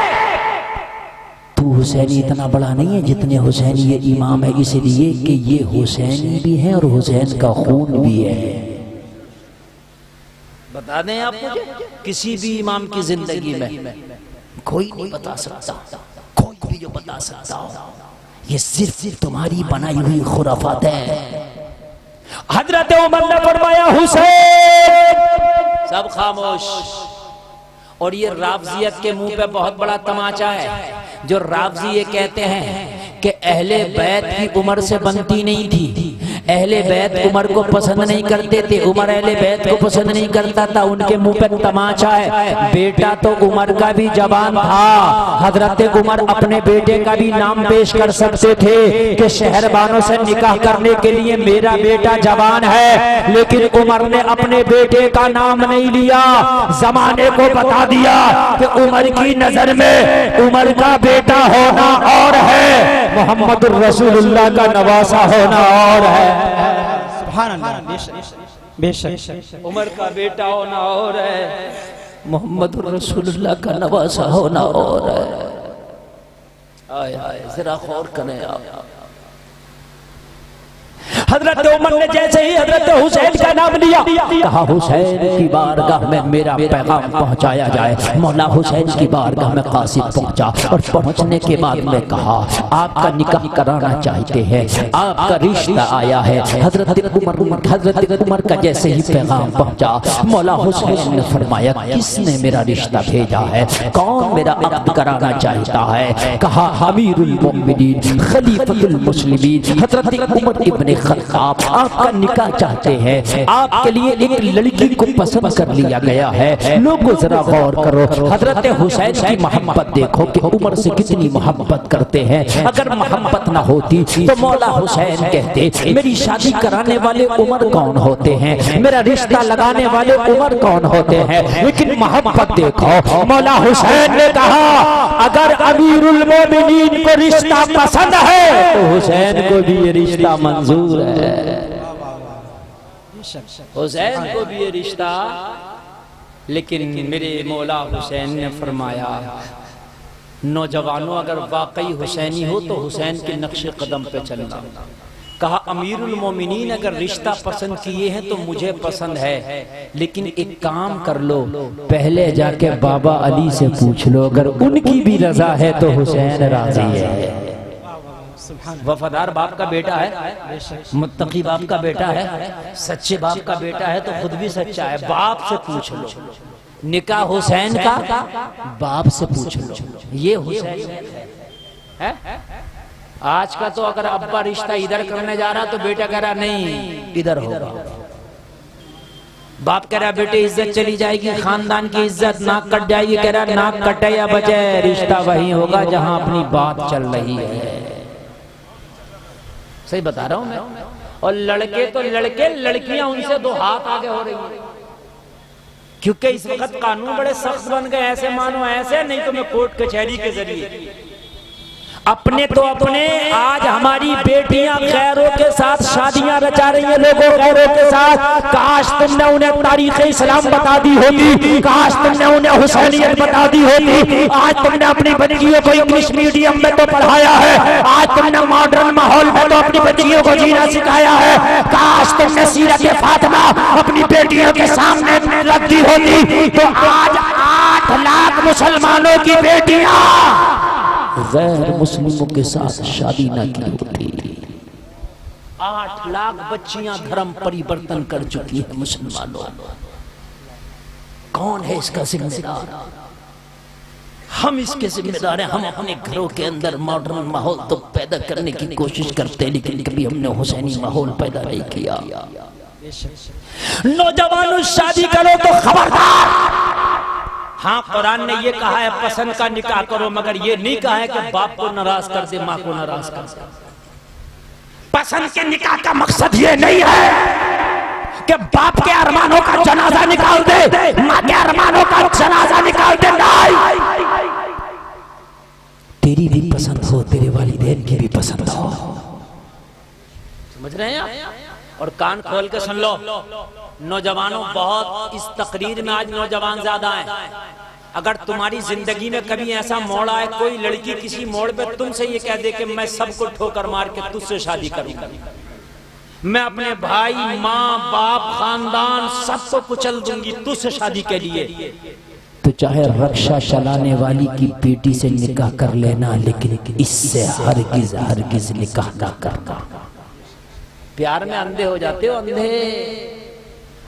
तू हुसैनी इतना बड़ा नहीं है जितने हुसैनी ये इमाम है, इसलिए कि ये हुसैनी भी है और हुसैन का खून भी है। बता दें आप मुझे, किसी भी इमाम की जिंदगी में कोई नहीं बता सकता, कोई भी जो बता सकता हो, ये सिर्फ तुम्हारी बनाई हुई खुराफात है। हजरत उमर ने फरमाया हुसैन, सब खामोश। और ये रावजियत के मुंह पे बहुत बड़ा तमाचा है, जो रावजी ये कहते हैं कि अहले बैत की उमर से बनती नहीं थी, अहले बैत उमर को पसंद नहीं करते थे, उमर अहले बैत को पसंद नहीं करता था, उनके मुंह पे तमाचा है। बेटा तो उमर का भी जवान था, हजरत उमर अपने बेटे का भी नाम पेश कर सकते थे कि शहरबानों से निकाह करने के लिए मेरा बेटा जवान है, लेकिन उमर ने अपने बेटे का नाम नहीं लिया, जमाने को बता दिया कि उमर की नजर में उमर का बेटा होना और है, मोहम्मद रसूलुल्लाह का नवासा होना और है। सुभान अल्लाह, बेशक उमर का बेटा होना और है, मोहम्मद रसूलुल्लाह का नवासा होना और है। आए आए जरा गौर करें आप। हजरत उमर ने जैसे ही हजरत हुसैन का नाम लिया, कहा हुसैन की बारगाह में मेरा पैगाम पहुंचाया जाए। मौला हुसैन की बारगाह में कासिद पहुंचा और पहुंचने के बाद में कहा आपका निकाह कराना चाहते हैं, आपका रिश्ता आया है। हजरत उमर का जैसे ही पैगाम पहुंचा, मौला हुसैन ने फरमाया किसने मेरा रिश्ता भेजा है, कौन मेरा अक़्द कराना चाहता है? कहा अमीरुल मोमिनीन खलीफतुल मुस्लिमीन हजरत उमर इब्ने खत्ताब आपका निकाह चाहते हैं, आपके लिए एक लड़की को पसंद कर लिया गया है। लोगों जरा गौर करो, हजरत हुसैन की मोहब्बत देखो कि उमर से कितनी मोहब्बत करते हैं। अगर मोहब्बत ना होती तो मौला हुसैन कहते मेरी शादी कराने वाले उमर कौन होते हैं, मेरा रिश्ता लगाने वाले उमर कौन होते हैं, लेकिन मोहब्बत देखो। मौला हुसैन ने कहा अगर अमीरुल मोमिनीन को रिश्ता पसंद है तो हुसैन को भी ये रिश्ता मंजूर है, हुसैन को भी ये रिश्ता। लेकिन मेरे मौला हुसैन ने फरमाया नौजवानों अगर वाकई हुसैनी हो तो हुसैन के नक्शे कदम पे चलना। कहा अमीरुल मोमिनीन अगर रिश्ता पसंद किए हैं तो मुझे पसंद है, लेकिन एक काम कर लो, पहले जाके बाबा अली से पूछ लो, अगर उनकी भी रजा है तो हुसैन राजी है। वफादार बाप का बेटा है, मुत्तकी बाप का बेटा है, सच्चे बाप का बेटा है तो खुद भी सच्चा है। बाप से पूछ लो, निकाह हुसैन का बाप से पूछ लो, ये हुसैन है। आज का तो अगर अब्बा रिश्ता इधर करने जा रहा तो बेटा कह रहा नहीं इधर होगा, बाप कह रहा बेटे इज्जत चली जाएगी, खानदान की इज्जत, नाक कट जाएगी, कह रहा नाक कटे या बचे रिश्ता वही होगा जहां अपनी बात चल रही है। सही बता रहा हूं मैं। और लड़के तो लड़के, लड़कियां उनसे दो हाथ आगे हो रही है, क्योंकि इस वक्त कानून बड़े सख्त बन गए। ऐसे मानो ऐसे, नहीं तो मैं कोर्ट कचहरी के जरिए अपने तो अपने। आज हमारी बेटियां गैरों के साथ शादियां रचा रही है, लोगों गैरों के साथ। काश तुमने उन्हें तारीख इस्लाम बता दी होती, काश तुमने उन्हें हुसैनियत बता दी होती। आज तुमने अपनी बच्चियों को इंग्लिश मीडियम में तो पढ़ाया है, आज तुमने मॉडर्न माहौल में तो अपनी बच्चियों को जीना सिखाया है। काश तुमने सीरत फातिमा अपनी बेटियों के सामने रख दी होती तो आज 8 लाख मुसलमानों की बेटियां गैर मुस्लिमों के साथ शादी न की होती। 8 लाख बच्चियां धर्म परिवर्तन कर चुकी है मुसलमानों। कौन है इसका जिम्मेदार? हम इसके जिम्मेदार हैं। हम अपने घरों के अंदर मॉडर्न माहौल तो पैदा करने की कोशिश करते हैं, लेकिन कभी हमने हुसैनी माहौल पैदा नहीं किया। नौजवानों शादी करो तो खबरदार। हाँ, कुरान ने ये कहा है पसंद का निकाह करो, मगर ये नहीं कहा है कि बाप को नाराज कर दे, माँ को नाराज कर दे। पसंद के निकाह का मकसद ये नहीं है कि बाप के अरमानों का जनाजा निकाल दे, माँ के अरमानों का जनाजा निकाल दे। नहीं, समझ रहे हैं आप? और कान खोल के सुन लो नौजवानों, बहुत इस तकरीर में आज नौजवान ज्यादा हैं। अगर तुम्हारी जिंदगी में कभी ऐसा मोड़ आए, कोई लड़की किसी मोड़ पे तुमसे ये कह दे कि मैं सबको ठोकर मार के तुझसे शादी करूंगा, मैं अपने भाई माँ बाप खानदान सबको कुचल दूंगी तुझसे शादी के लिए, तो चाहे रक्षा चलाने वाली की बेटी से निकाह कर लेना, लेकिन इससे हरगिज हरगिज निकाह ना करना। प्यार में अंधे हो जाते हो, अंधे।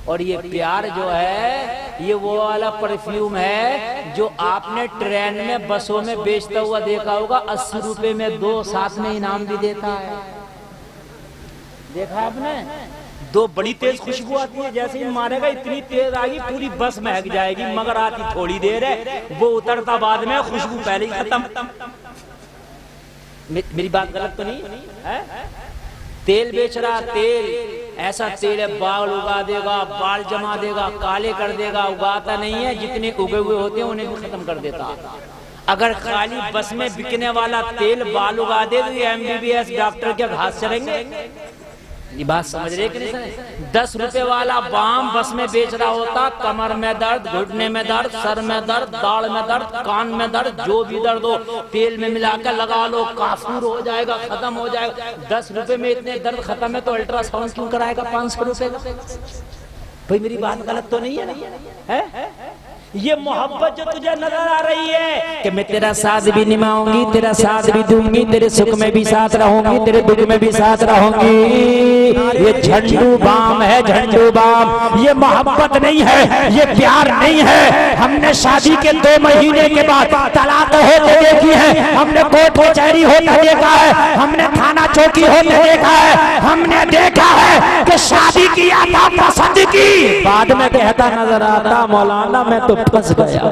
और ये प्यार जो है ये वो वाला परफ्यूम है जो आपने ट्रेन में बसों में बेचता हुआ देखा होगा, 80 रुपए में 2 साथ में इनाम भी देता है। देखा आपने? 2 बड़ी तेज खुशबू आती है, जैसे ही मारेगा इतनी तेज आएगी पूरी बस महक जाएगी, मगर आती थोड़ी देर है, वो उतरता बाद में, खुशबू पहले ही खत्म। मेरी बात गलत तो नहीं है? तेल बेच रहा, तेल ऐसा तेल है बाल उगा देगा, बाल जमा देगा, काले कर देगा, उगाता नहीं है, जितने उगे हुए होते हैं उन्हें भी खत्म कर देता। अगर खाली बस में बिकने वाला तेल बाल उगा दे तो ये MBBS डॉक्टर के घास चलेंगे। ये बात समझ रहे कि नहीं? 10 रुपए वाला बाम बस में बेच रहा होता, कमर में दर्द, घुटने में दर्द, सर में दर्द, दाढ़ में दर्द, कान में दर्द, जो भी दर्द हो तेल में मिलाकर लगा लो, काफूर हो जाएगा, खत्म हो जाएगा। 10 रुपए में इतने दर्द खत्म है तो अल्ट्रासाउंड क्यों कराएगा 500 रुपए का? भाई मेरी बात गलत तो नहीं है? ये मोहब्बत जो तुझे नजर आ रही है कि मैं तेरा साथ भी निभाऊंगी, तेरा साथ भी दूंगी, तेरे सुख में भी साथ रहूंगी, तेरे दुख में भी साथ रहूंगी, ये झंडू बाम है, झंडू बाम। ये मोहब्बत नहीं है, ये प्यार नहीं है। हमने शादी के 2 महीने के बाद तलाक होते देखी है, हमने कोर्ट कचहरी होते देखा है, हमने थाना चौकी होते देखा है, हमने देखा है कि शादी किया था पसंद की, बाद में कहता नजर आता मौलाना मैं तो फंस गया।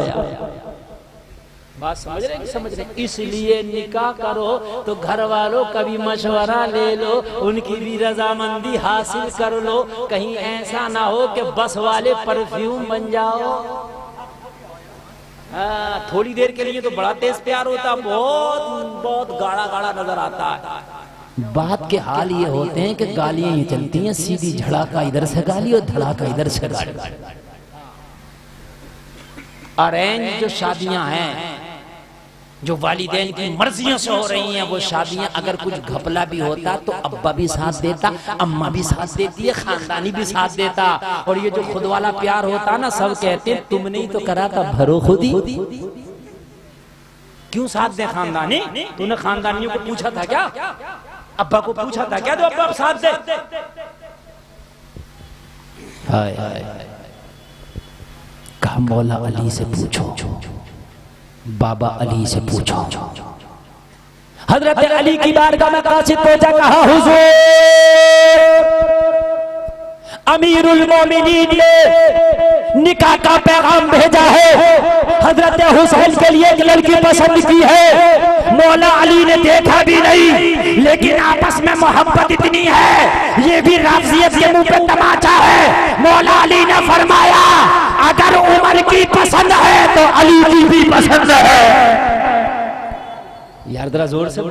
बात समझ रहे? समझ रहे? इसलिए निकाह करो तो घर वालों का भी मशवरा ले लो, उनकी भी रजामंदी हासिल कर लो, कहीं ऐसा ना हो कि बस वाले परफ्यूम बन जाओ। थोड़ी देर के लिए तो बड़ा तेज प्यार होता, बहुत बहुत गाढ़ा गाढ़ा नजर आता है। बात के हाल ये होते हैं कि गालियां ही चलती हैं, सीधी झड़ाका इधर से गाली और धड़ाका इधर से गाली। अरेंज जो शादियां हैं जो वालिदैन की मर्जियों से हो रही हैं, वो शादियां अगर कुछ घपला भी होता तो अब्बा भी साथ देता, अम्मा भी साथ देती है, खानदानी भी साथ देता। और ये जो खुद वाला प्यार होता ना, सब कहते हैं तुमने ही तो करा था, भरो खुद ही। क्यों साथ दे खानदानी? तूने खानदानियों को पूछा था क्या? अब्बा को पूछा था क्या? तो अब्बा को साथ दे। हाय हाय, कहा मौला अली से पूछो, बाबा अली से पूछो। हजरत अली की बारगाह में कासिद पहुंचा, कहा हुजूर अमीरुल मोमिनीन ने निकाह का पैगाम भेजा है, हजरत हुसैन के लिए एक लड़की पसंद की है, मौला अली ने देखा भी नहीं, लेकिन आपस में मोहब्बत इतनी है, ये भी राफियत के मुंह पे तमाचा है। मौला अली ने फरमाया अगर उमर की पसंद है तो अली की भी पसंद है। यार जरा जोर से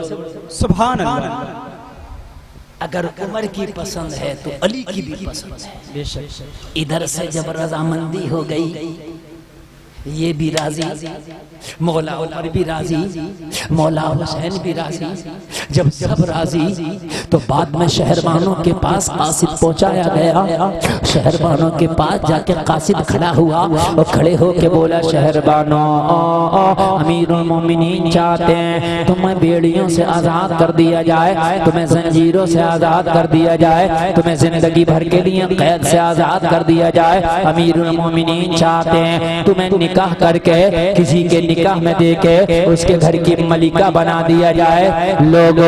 सुभान अल्लाह। अगर उमर की पसंद है तो अली की भी पसंद है। इधर से जब रजामंदी हो गई, ये भी राजी, मौला उमर भी राजी, मौला हुसैन भी राजी। जब सब राजी तो बाद में शहरबानों के पास कासिद पहुंचाया गया। शहरबानों के पास जाके कासिद खड़ा हुआ और खड़े होके बोला, शहरबानों अमीरुल मोमिनीन चाहते हैं तुम्हें बेड़ियों से आजाद कर दिया जाए, तुम्हें जंजीरों से आजाद कर दिया जाए, तुम्हें जिंदगी भर के लिए कैद से आजाद कर दिया जाए। अमीरुल मोमिनीन चाहते हैं तुम्हें निकाह करके किसी के निकाह में देके उसके घर की मलिका बना दिया जाए। लोगों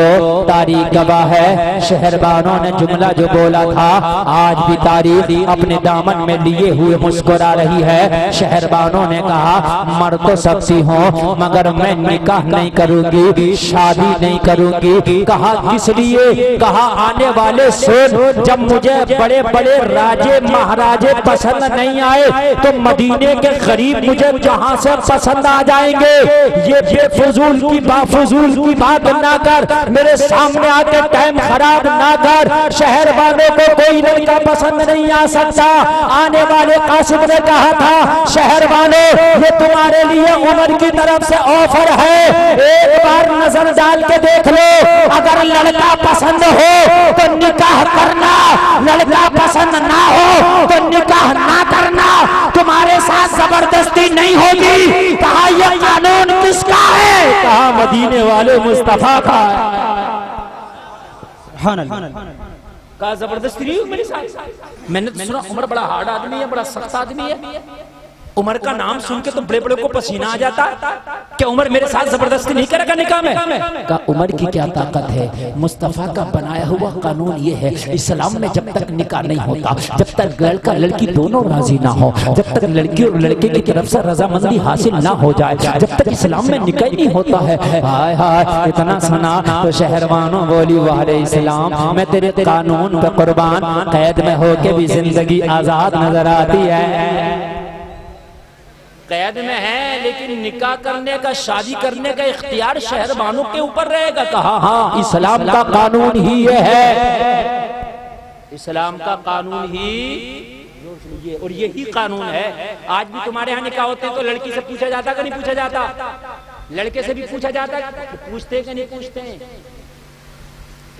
तारीख गवाह है, शहरबानों ने जुमला जो बोला था आज भी तारीख अपने दामन में लिए हुए मुस्कुरा रही है। शहरबानों ने कहा मर तो सकती हूँ मगर मैं निकाह नहीं करूंगी, शादी नहीं करूंगी। कहा किस लिए? कहा आने वाले सोन जब मुझे बड़े बड़े राजे महाराजे पसंद नहीं आए तो मदीने के गरीब मुझे जहां से पसंद आ जाएंगे। ये बेफजूल की बाफजूल की बात ना कर, मेरे सामने आके टाइम खराब ना कर। शहर वालों को कोई लड़का पसंद नहीं आ सकता। आने वाले कासिम ने कहा था, शहर वालों ये तुम्हारे लिए उमर की तरफ से ऑफर है, एक बार नजर डाल के देख लो। अगर लड़का पसंद हो तो निकाह करना, लड़का पसंद ना हो तो निकाह ना करना, तुम्हारे साथ जबरदस्ती नहीं होगी। कहा यह कानून किसका है? कहा मदीने वाले मुस्तफा का। कहा जबरदस्ती नहीं मेरे साथ। मैंने तो सुना उमर बड़ा हार्ड आदमी है, बड़ा सख्त आदमी है। उमर का नाम सुन के तो बड़े बड़े को पसीना आ जाता। क्या उमर मेरे साथ जबरदस्ती नहीं करेगा निकाह में? का उमर की क्या ताकत है? मुस्तफा का बनाया हुआ कानून ये है, इस्लाम में जब तक निकाह नहीं होता, जब तक लड़का लड़की दोनों राजी ना हो, जब तक लड़की और लड़के की तरफ से रजामंदी हासिल ना हो जाए, जब तक इस्लाम में निकाह नहीं होता है। हाय हाय इतना सुना तो शहरवानों बोली वाले इस्लाम, मैं तेरे कानून पे कुर्बान, कैद में होके भी जिंदगी आजाद नजर आती है। कैद में है लेकिन निकाह करने का, शादी करने का इख्तियार शहरवानों के ऊपर रहेगा। कहा हाँ इस्लाम का कानून ही ये है, इस्लाम का कानून ही, और यही कानून है। आज भी तुम्हारे यहाँ निकाह होते हैं तो लड़की से पूछा जाता कि नहीं पूछा जाता? लड़के से भी पूछा जाता, पूछते कि नहीं पूछते?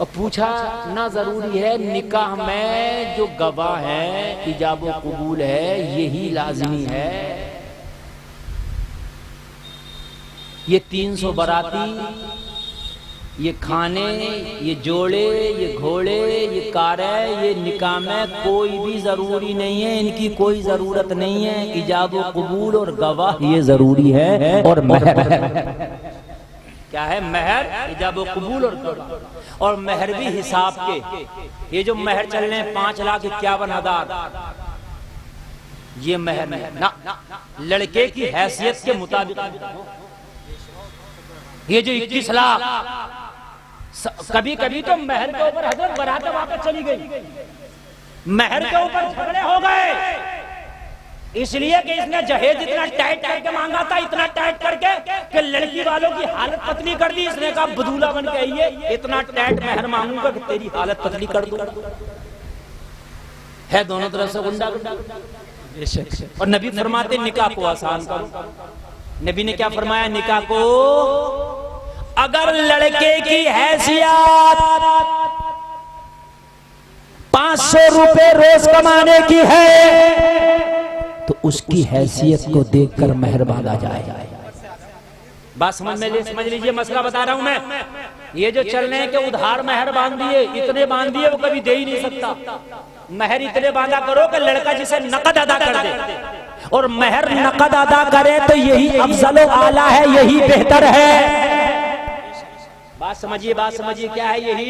और पूछा ना जरूरी है। निकाह में जो गवाह है, इजाब व कबूल है, यही लाजमी है। ये 300 बाराती, ये खाने, ये जोड़े, ये घोड़े, ये कारें, ये निकाह में कोई भी जरूरी नहीं है, इनकी कोई जरूरत नहीं है। इजाब व कबूल और गवाह ये जरूरी है, और महर क्या है? महर, इजाब व कबूल और गवाह। और महर भी हिसाब के। ये जो महर चल रहे हैं 5,51,000, ये महर ना लड़के की हैसियत के मुताबिक। ये जो 21 लाख, कभी कभी तो महर के ऊपर हजरत बारात वापस चली गई, महर के ऊपर झगड़े हो गए, इसलिए कि इसने जहेज इतना टाइट करके मांगा था, इतना टाइट करके कि लड़की वालों की हालत पतली कर दी। इसने कहा बदूला बन के आइए, इतना टाइट महर मांगूंगा कि तेरी हालत पतली कर दूं। है दोनों तरफ से गुंडा। और नबी फरमाते निकाह को आसान करो। नबी ने क्या फरमाया? निकाह को अगर लड़के की हैसियत 500 रुपए रोज कमाने की है तो उसकी हैसियत को देखकर महर बांधा जाए। बात समझ लीजिए, मसला बता रहा हूं मैं। ये जो चल रहे हैं कि उधार महर बांध दिए, इतने बांध दिए वो कभी दे ही नहीं सकता। महर इतने बांधा करो कि लड़का जिसे नकद अदा कर दे, और महर नकद अदा करे तो यही अफजल आला है, यही बेहतर है। बात समझिए, बात समझिए, क्या है? यही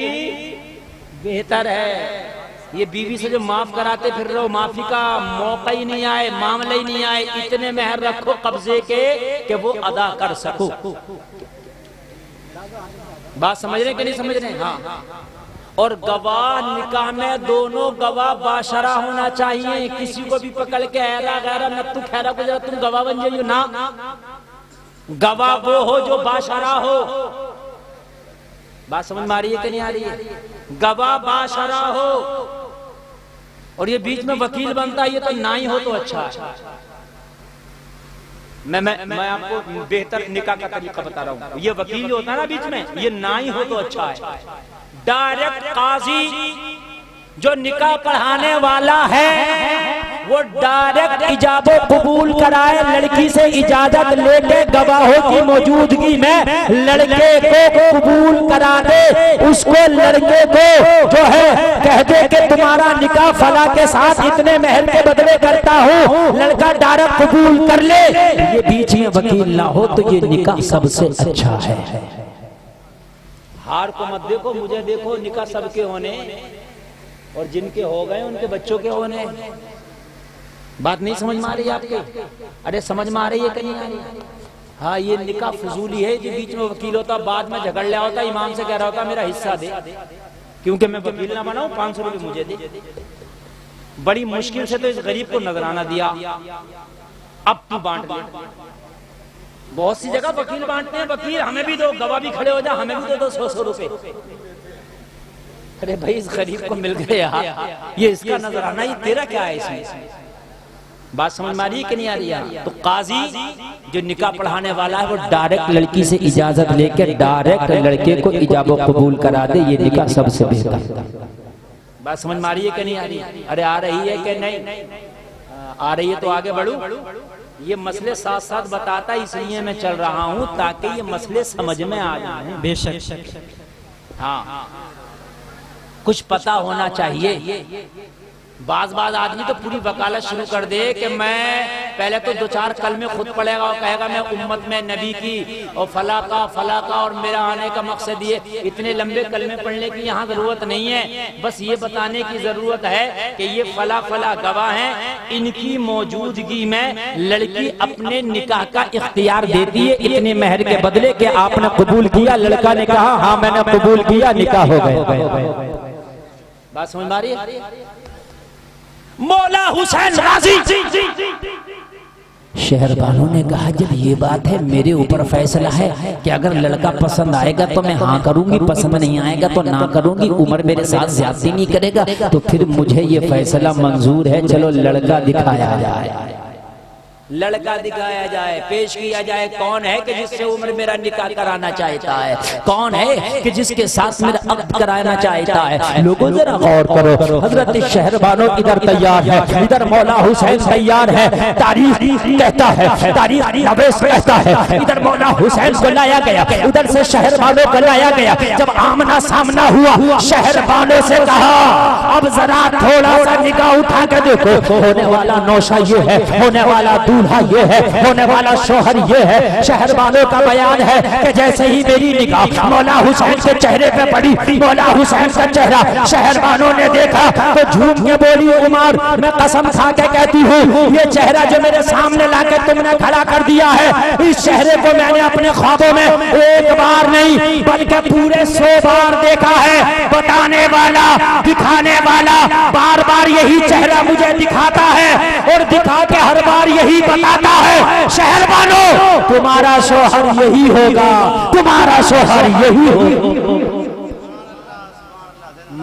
बेहतर है। ये बीवी से जो माफ कराते फिर रहो, माफी का मौका ही नहीं आए, मामला ही नहीं आए, इतने महर रखो कब्जे के कि वो अदा कर सको। बात समझ रहे कि नहीं समझ रहे? हाँ। और गवाह निकाह में दोनों गवाह बाशरा होना चाहिए। किसी को भी पकड़ के ऐरा गैरा नत्तू खैरा को जरा तुम गवाह बन जाइए ना। गवाह वो हो जो बाशरा हो। बात समझ में आ रही है कि नहीं आ रही है? गवाह बाशरा हो। और ये बीच में वकील बनता है, ये तो ना ही हो तो अच्छा है। मैं आपको बेहतर निकाह का तरीका बता रहा हूँ। ये वकील जो होता है ना बीच में, ये ना ही हो तो अच्छा है। डायरेक्ट काजी जो निकाह पढ़ाने वाला है वो डायरेक्ट इजाबो कबूल कराए, लड़की से इजाजत लेके गवाहों की मौजूदगी में लड़के को कबूल करा दे। उसको लड़के को जो है कह दे कि तुम्हारा निकाह फला के साथ इतने महर के बदले करता हूँ, लड़का डायरेक्ट कबूल कर ले। ये बीच में वकील ना हो तो ये निकाह सबसे अच्छा है। हार को मत देखो, मुझे देखो। निकाह सबके होने, और जिनके हो गए उनके बच्चों के होने। बात नहीं समझ में आ रही है आपके? अरे समझ में आ रही है कहीं? हाँ, ये निकाह फजूली है। जो बीच में वकील होता बाद में झगड़ लिया होता, इमाम से कह रहा होता मेरा हिस्सा दे, क्योंकि मैं वकील ना बनाऊं, 500 रुपये मुझे दे। बड़ी मुश्किल से तो इस गरीब को नजराना दिया। अब तू बांट ले। बहुत सी जगह वकील बांटते हैं, वकील हमें भी दो, गवाह भी खड़े हो जा, हमें भी दो 100-100 रुपए। अरे भाई इस गरीब को मिल गए यार, ये इसका नजराना, ये तेरा क्या है इसमें? बात समझ में आ रही है कि नहीं आ रही है? तो काजी जो निकाह पढ़ाने वाला है वो डायरेक्ट लड़की से इजाजत लेकर डायरेक्ट लड़के को इजाबो कबूल करा दे, ये निकाह सबसे बेहतर। बात समझ में आ रही है कि नहीं आ रही है? अरे आ रही है कि नहीं आ रही है तो आगे बढ़ू। ये मसले साथ साथ बताता इसलिए मैं चल रहा हूँ ताकि ये मसले समझ में आ जाए। बेशक। हाँ, कुछ पता होना चाहिए। बाज आदमी तो पूरी वकालत शुरू कर दे कि मैं पहले तो 2-4 कलमे खुद पढ़ेगा और कहेगा मैं उम्मत में नबी की और फला का और मेरा आने का मकसद ये। इतने लंबे कलमे पढ़ने की यहाँ जरूरत नहीं है, बस ये बताने की जरूरत है कि ये फला गवाह हैं, इनकी मौजूदगी में लड़की अपने निकाह का इख्तियार देती है इतने मेहर के बदले कि आपने कबूल किया। लड़का ने कहा हाँ मैंने कबूल किया, निकाह हो गया। बात समझ में आ रही है? मौला हुसैन राजी शहरबानों ने कहा जब ये बात है मेरे ऊपर फैसला है कि अगर लड़का पसंद आएगा तो मैं हाँ करूंगी, पसंद नहीं आएगा तो ना करूंगी, उमर मेरे साथ ज्यादती नहीं करेगा, तो फिर मुझे ये फैसला मंजूर है, चलो लड़का दिखाया जाए। लड़का दिखाया जाए, पेश किया जाए। कौन है कि जिससे उम्र मेरा निकाह कराना चाहता है? कौन है कि जिसके साथ मेरा अक़्द कराना चाहता है? लोगों जरा गौर करो, हजरत शहरबानो इधर तैयार है, इधर मौला हुसैन तैयार है। तारीख कहता है, तारीख नवेश कहता है, इधर मौला हुसैन को लाया गया, उधर से शहरबानो को लाया गया। जब आमना सामना हुआ, शहरबानो से कहा अब जरा थोड़ा सा निगाह उठा कर देखो, होने वाला नौशा ये है, होने वाला दूल्हा ये है, होने वाला शोहर ये है। शहरबानों का बयान है कि जैसे ही मेरी निगाह मौला हुसैन के चेहरे पे पड़ी, मौला हुसैन का चेहरा शहरबानों ने देखा तो झूठ के बोली उमर, मैं कसम खा के कहती हूँ ये चेहरा जो मेरे सामने लाके तुमने खड़ा कर दिया है, इस चेहरे को मैंने अपने ख्वाबों में एक बार नहीं बल्कि पूरे 100 बार देखा है। बताने वाला, दिखाने वाला बार बार यही चेहरा मुझे दिखाता है और दिखा के हर बार यही बताता है शहरबानो तुम्हारा शोहर यही होगा, तुम्हारा शोहर यही होगा।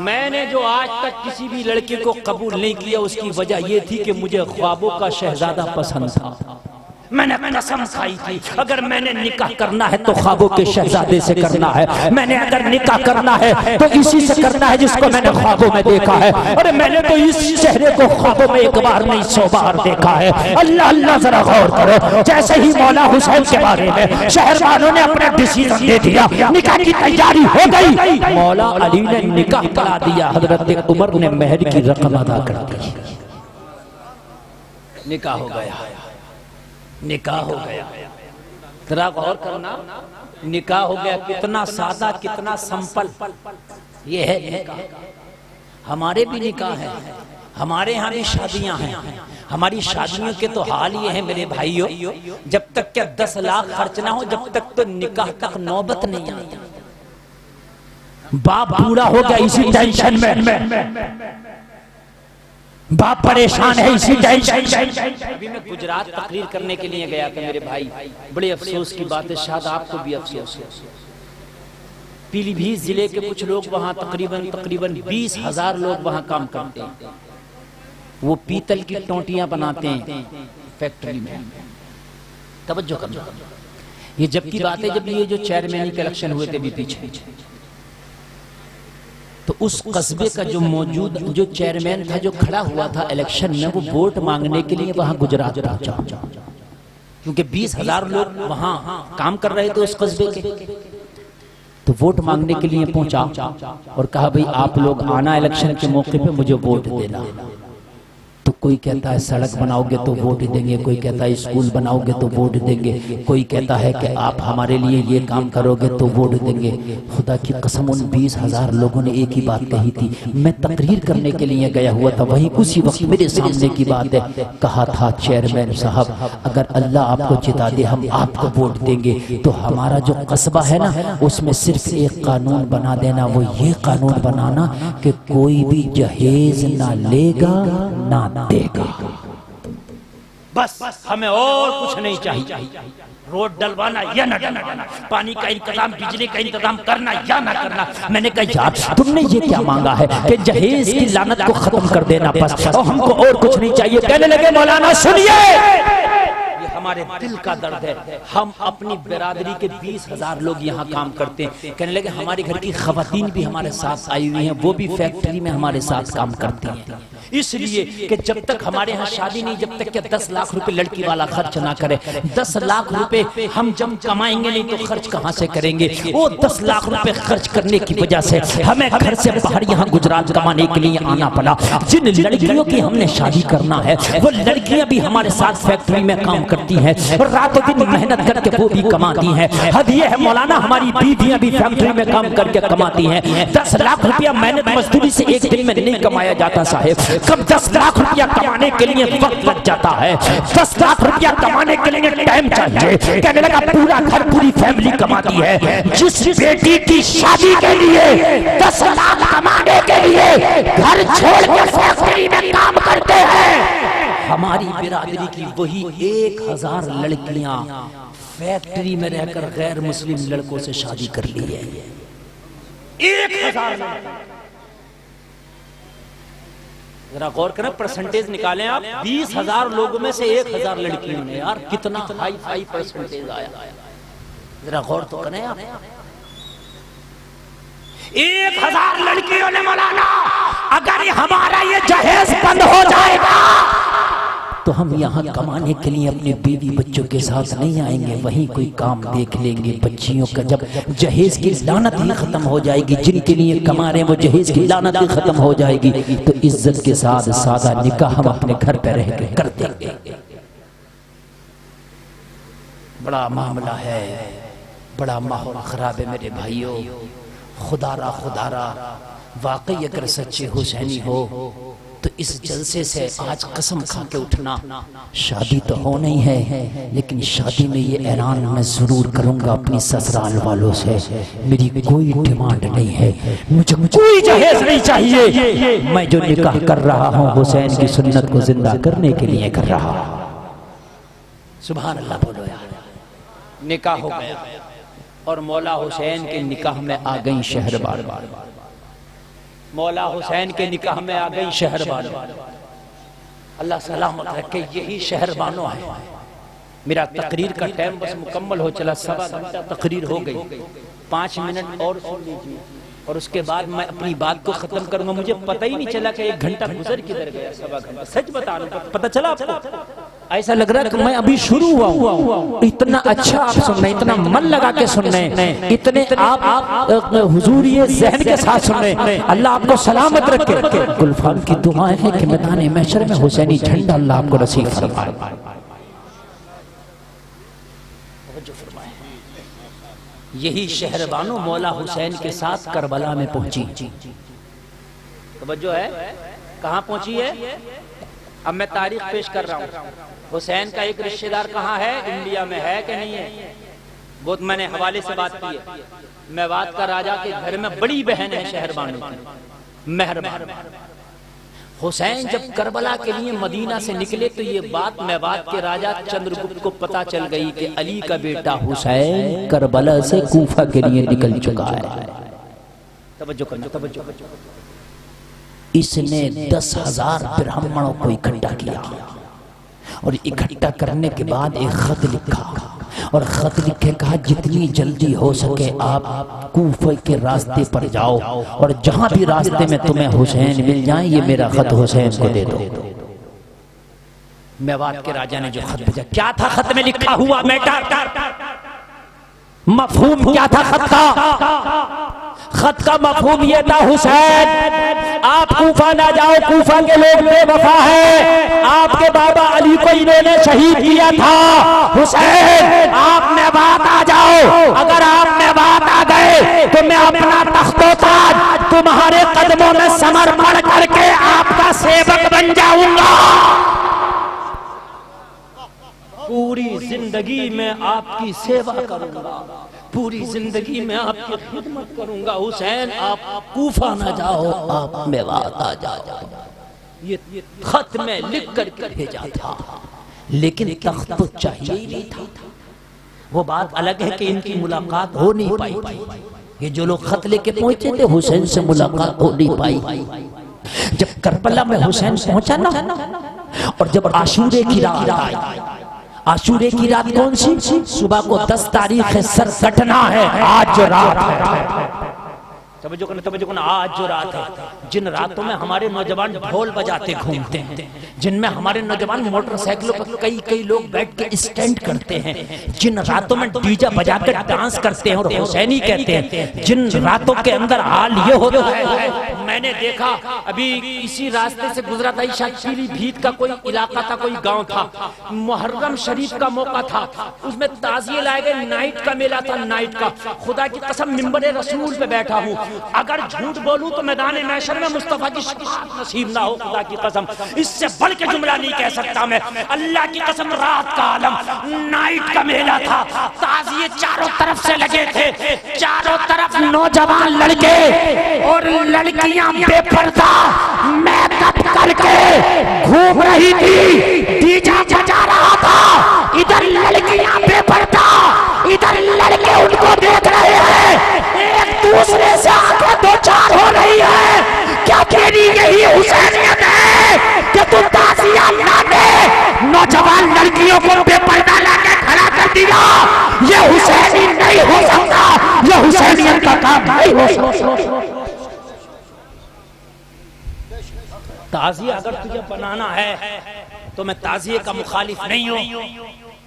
मैंने जो आज तक किसी भी लड़के को कबूल नहीं किया उसकी वजह यह थी कि मुझे ख्वाबों का शहजादा पसंद था। मैंने कसम खाई थी अगर मैंने निकाह करना है तो ख्वाबों के शहजादे से करना है, मैंने अगर निकाह करना है तो इसी से करना है जिसको मैंने ख्वाबों में देखा है। अरे मैंने तो इस चेहरे को ख्वाबों में एक बार नहीं 100 बार देखा है। अल्लाह अल्लाह जरा गौर करो, जैसे ही मौला हुसैन के बारे में शहरबानों ने अपना डिसीजन दे दिया, निकाह की तैयारी हो गई, मौला अली ने निकाह करा दिया, हजरत उमर ने मेहर की रकम अदा कर दी, निकाह हो गया, निकाह हो गया। जरा गौर करना, निकाह हो गया। कितना सादा, कितना सिंपल ये है निकाह। हमारे भी निकाह है, हमारे यहाँ भी शादियां हैं। हमारी शादियों के तो हाल ये है मेरे भाइयों, जब तक क्या 10 लाख खर्च ना हो जब तक तो निकाह तक नौबत नहीं आती। बाप बूढ़ा हो गया इसी टेंशन में, बाप परेशान है इसी टेंशन। अभी मैं गुजरात तकरीर करने के लिए गया था मेरे भाई, बड़े अफसोस की बात है, शायद आपको भी अफसोस है। पीलीभीत जिले के कुछ लोग वहाँ तकरीबन 20,000 लोग वहाँ काम करते हैं। वो पीतल की टोंटियां बनाते हैं फैक्ट्री में। तवज्जो करना, ये जब की बात है जब ये जो चेयरमैन के इलेक्शन हुए थे भी पीछे, तो उस कस्बे का जो मौजूद जो चेयरमैन था जो खड़ा हुआ था इलेक्शन में, वो वोट मांगने के लिए वहां गुजरात पहुंचा, क्योंकि 20,000 लोग वहां काम कर रहे थे उस कस्बे के। तो वोट मांगने के लिए पहुंचा और कहा भाई आप लोग आना इलेक्शन के मौके पे मुझे वोट देना। तो कोई कहता है सड़क बनाओगे तो वोट देंगे, कोई कहता है स्कूल बनाओगे तो वोट देंगे, कोई कहता है कि आप हमारे लिए ये काम करोगे तो वोट देंगे। खुदा की कसम उन 20,000 लोगों ने एक ही बात कही थी। मैं तकरीर करने के लिए गया हुआ था, वहीं उसी वक्त मेरे सामने की बात है, कहा था चेयरमैन साहब अगर अल्लाह आपको जिता दे हम आपको वोट देंगे, तो हमारा जो कस्बा है ना उसमें सिर्फ एक कानून बना देना, वो ये कानून बनाना कि कोई भी जहेज ना लेगा ना देगा। बस हमें और कुछ नहीं चाहिए। रोड डलवाना या न डलवाना, पानी का इंतजाम, बिजली का इंतजाम करना या ना करना। मैंने कहा यार तुमने ये क्या मांगा है कि जहेज की लानत को खत्म कर देना बस, और हमको और कुछ नहीं चाहिए। कहने लगे मौलाना सुनिए, ये हमारे दिल का दर्द है। हम अपनी बिरादरी के 20,000 लोग यहाँ काम करते हैं। कहने लगे हमारे घर की खवातीन भी हमारे साथ आई हुई हैं, वो भी फैक्ट्री में हमारे साथ काम करती हैं, इसलिए कि जब तक हमारे यहाँ शादी नहीं, जब तक कि 10 लाख रुपए लड़की वाला खर्च ना करे। 10 लाख रुपए हम जब कमाएंगे नहीं तो खर्च कहाँ से करेंगे? वो 10 लाख रुपए खर्च करने की वजह से हमें घर से बाहर यहाँ गुजरात कमाने के लिए आना पड़ा। जिन लड़कियों की हमने शादी करना है वो लड़कियां भी हमारे साथ फैक्ट्री में काम करती हैं, रातों दिन मेहनत करके वो भी कमाती हैं। हद ये है मौलाना, हमारी बीवियां भी फैक्ट्री में काम करके कमाती हैं। 10 लाख रुपया मेहनत मजदूरी से एक दिन में नहीं कमाया जाता साहेब। कब 10 लाख रुपया कमाने के लिए वक्त लग जाता है, 10 लाख रुपया कमाने के लिए टाइम चाहिए। कहने लगा पूरा घर, पूरी फैमिली कमाती है। जिस बेटी की शादी के लिए 10 लाख कमाने के लिए घर छोड़ के फैक्ट्री में काम करते हैं, हमारी बिरादरी की वही 1000 लड़कियां फैक्ट्री में रहकर गैर मुस्लिम लड़कों से शादी कर ली है। 1000। जरा गौर करें, परसेंटेज निकालें आप। 20,000 लोगों में से 1000 लड़कियों ने, यार कितना हाई फाई परसेंटेज आया। जरा गौर तो करें आप। 1000 लड़कियों ने मौलाना, अगर हमारा ये जहेज बंद हो जाएगा तो हम यहाँ कमाने के लिए अपने बीवी बच्चों के साथ नहीं आएंगे, वहीं कोई काम देख लेंगे बच्चियों का। जब जहेज की लानत ही खत्म हो जाएगी, जिनके लिए कमा रहे हैं वो जहेज की लानत ही खत्म हो जाएगी, तो इज्जत के साथ सादा निकाह हम अपने घर पे रह के कर देंगे। बड़ा मामला है, बड़ा माहौल खराब है मेरे भाइयों। खुदारा वाकई अगर सच्चे हुसैनी हो तो इस जलसे से आज कसम खा के उठना, शादी तो हो नहीं है लेकिन शादी में ये ऐलान मैं जरूर करूंगा अपनी ससुराल वालों से, मेरी कोई डिमांड नहीं है, मुझे कोई जहेज नहीं चाहिए। मैं जो निकाह कर रहा हूँ हुसैन की सुन्नत को जिंदा करने के लिए कर रहा हूँ। सुभान अल्लाह बोलो यार। निकाह हो गया और मौला हुसैन के निकाह में आ गई शहरबार। मौला हुसैन के निकाह में आ गई शहरबानो। अल्लाह सलामत रखे, यही शहरबानो है। मेरा तकरीर का टाइम बस मुकम्मल हो चला, 1.25 घंटा तकरीर हो गई। 5 मिनट और सुन लीजिए और उसके बाद मैं अपनी बात को खत्म करूंगा। मुझे पता ही नहीं चला कि 1 घंटा गुजर किधर गया, 1.25 घंटा। सच बता रहा हूं, पता चला आपको? ऐसा लग रहा है कि मैं अभी शुरू हुआ हूँ। इतना अच्छा आप सुन रहे, इतना मन लगा के सुन रहे, इतने आप हुजूरिये ज़हन के साथ सुन रहे। अल्लाह आपको सलामत रखे। गुलफाम की दुआएं हैं कि मैदान महशर में हुसैनी झंडा अल्लाह आपको नसीब फरमाए। यही शहरबानो मौला हुसैन के साथ करबला में पहुंची। तवज्जो है, कहाँ पहुंची है? अब मैं तारीख पेश कर रहा हूँ। हुसैन का एक रिश्तेदार कहाँ है? इंडिया में है कि नहीं है? वो मैंने हवाले से बात की है। मेवात का राजा के घर में बड़ी बहन है शहरबानो की, मेहरबान। हुसैन जब करबला के लिए मदीना से निकले तो ये बात मेवात के राजा चंद्रगुप्त को पता चल गई कि अली का बेटा हुसैन करबला से कूफा के लिए निकल चुका है। तवज्जो करना, तवज्जो। इसने 10,000 ब्राह्मणों को इकट्ठा किया और इकट्ठा करने के बाद एक खत लिखा और खत लिखे कहा जितनी जल्दी हो सके आप कूफे के रास्ते पर जाओ और जहां भी रास्ते में तुम्हें हुसैन मिल जाए ये मेरा खत हुसैन को दे दो। मेवात के राजा ने जो खत भेजा, क्या था खत में लिखा हुआ? मफहूम क्या था खत का? खत का मफहूम ये था, हुसैन आप कूफा ना जाओ, कूफा के लोग बेवफा है, आपके बाबा अली को इन्होंने शहीद किया था। हुसैन आप मेवात आ जाओ, अगर आप मेवात आ गए तो मैं अपना तख्तो-ताज तुम्हारे कदमों में समर्पण करके आपका सेवक बन जाऊंगा। पूरी जिंदगी में आपकी सेवा करूंगा, पूरी जिंदगी में आपकी खिदमत करूंगा। हुसैन आप कूफा ना जाओ, आप मेवात आ जाओ। ये खत में लिख कर भेजा था, लेकिन तख्त तो चाहिए ही नहीं था। वो बात अलग है कि इनकी मुलाकात हो नहीं पाई। ये जो लोग खत लेके पहुंचे थे, हुसैन से मुलाकात हो नहीं पाई। जब करबला में हुसैन पहुंचा ना, और जब आशूरे की रात आई, आशूरे की रात कौन सी? सुबह को 10 तारीख है, सर कटना है, आज जो रात है, तवज्जो करना, आज जो रात है, जिन रातों में हमारे नौजवान ढोल बजाते घूमते हैं, जिनमें हमारे नौजवान मोटरसाइकिलों पर कई लोग बैठ के स्टैंड करते हैं, जिन रातों में डीजे बजाकर डांस करते हैं और हुसैनी कहते हैं, जिन रातों के अंदर हाल ये होता है। मैंने देखा अभी इसी रास्ते से गुजरा था, शायद पीलीभीत का कोई इलाका था, कोई गांव था, मुहर्रम शरीफ का मौका था, उसमें ताजिए लाए गए, नाइट का मेला था, नाइट का। खुदा की कसम मिंबर रसूल पे बैठा हूँ, अगर झूठ बोलूं तो मैदान महशर में मुस्तफा की शफाअत नसीब ना हो। खुदा की कसम इससे बढ़ के जुमला नहीं कह सकता मैं। अल्लाह की कसम, रात का आलम, नाइट का मेला था, ताजिए चारों तरफ से लगे थे, चारों तरफ नौजवान लड़के और लड़कियां बेपर्दा मेकअप करके घूम रही थी, डीजे बजा रहा था, इधर लड़कियां बेपर्दा, इधर लड़के उनको देख रहे हैं, एक दूसरे से आंखें दो चार हो रही है। क्या तेरी यही हुसैनियत है कि तू ताजिया लाने नौजवान लड़कियों को बेपर्दा लाके खड़ा कर दिया? ये हुसैनी नहीं हो सकता, ये हुसैनियत का काम नहीं हो सकता। ताजिया अगर तुझे बनाना है तो मैं ताजिए का मुखालिफ नहीं हूँ।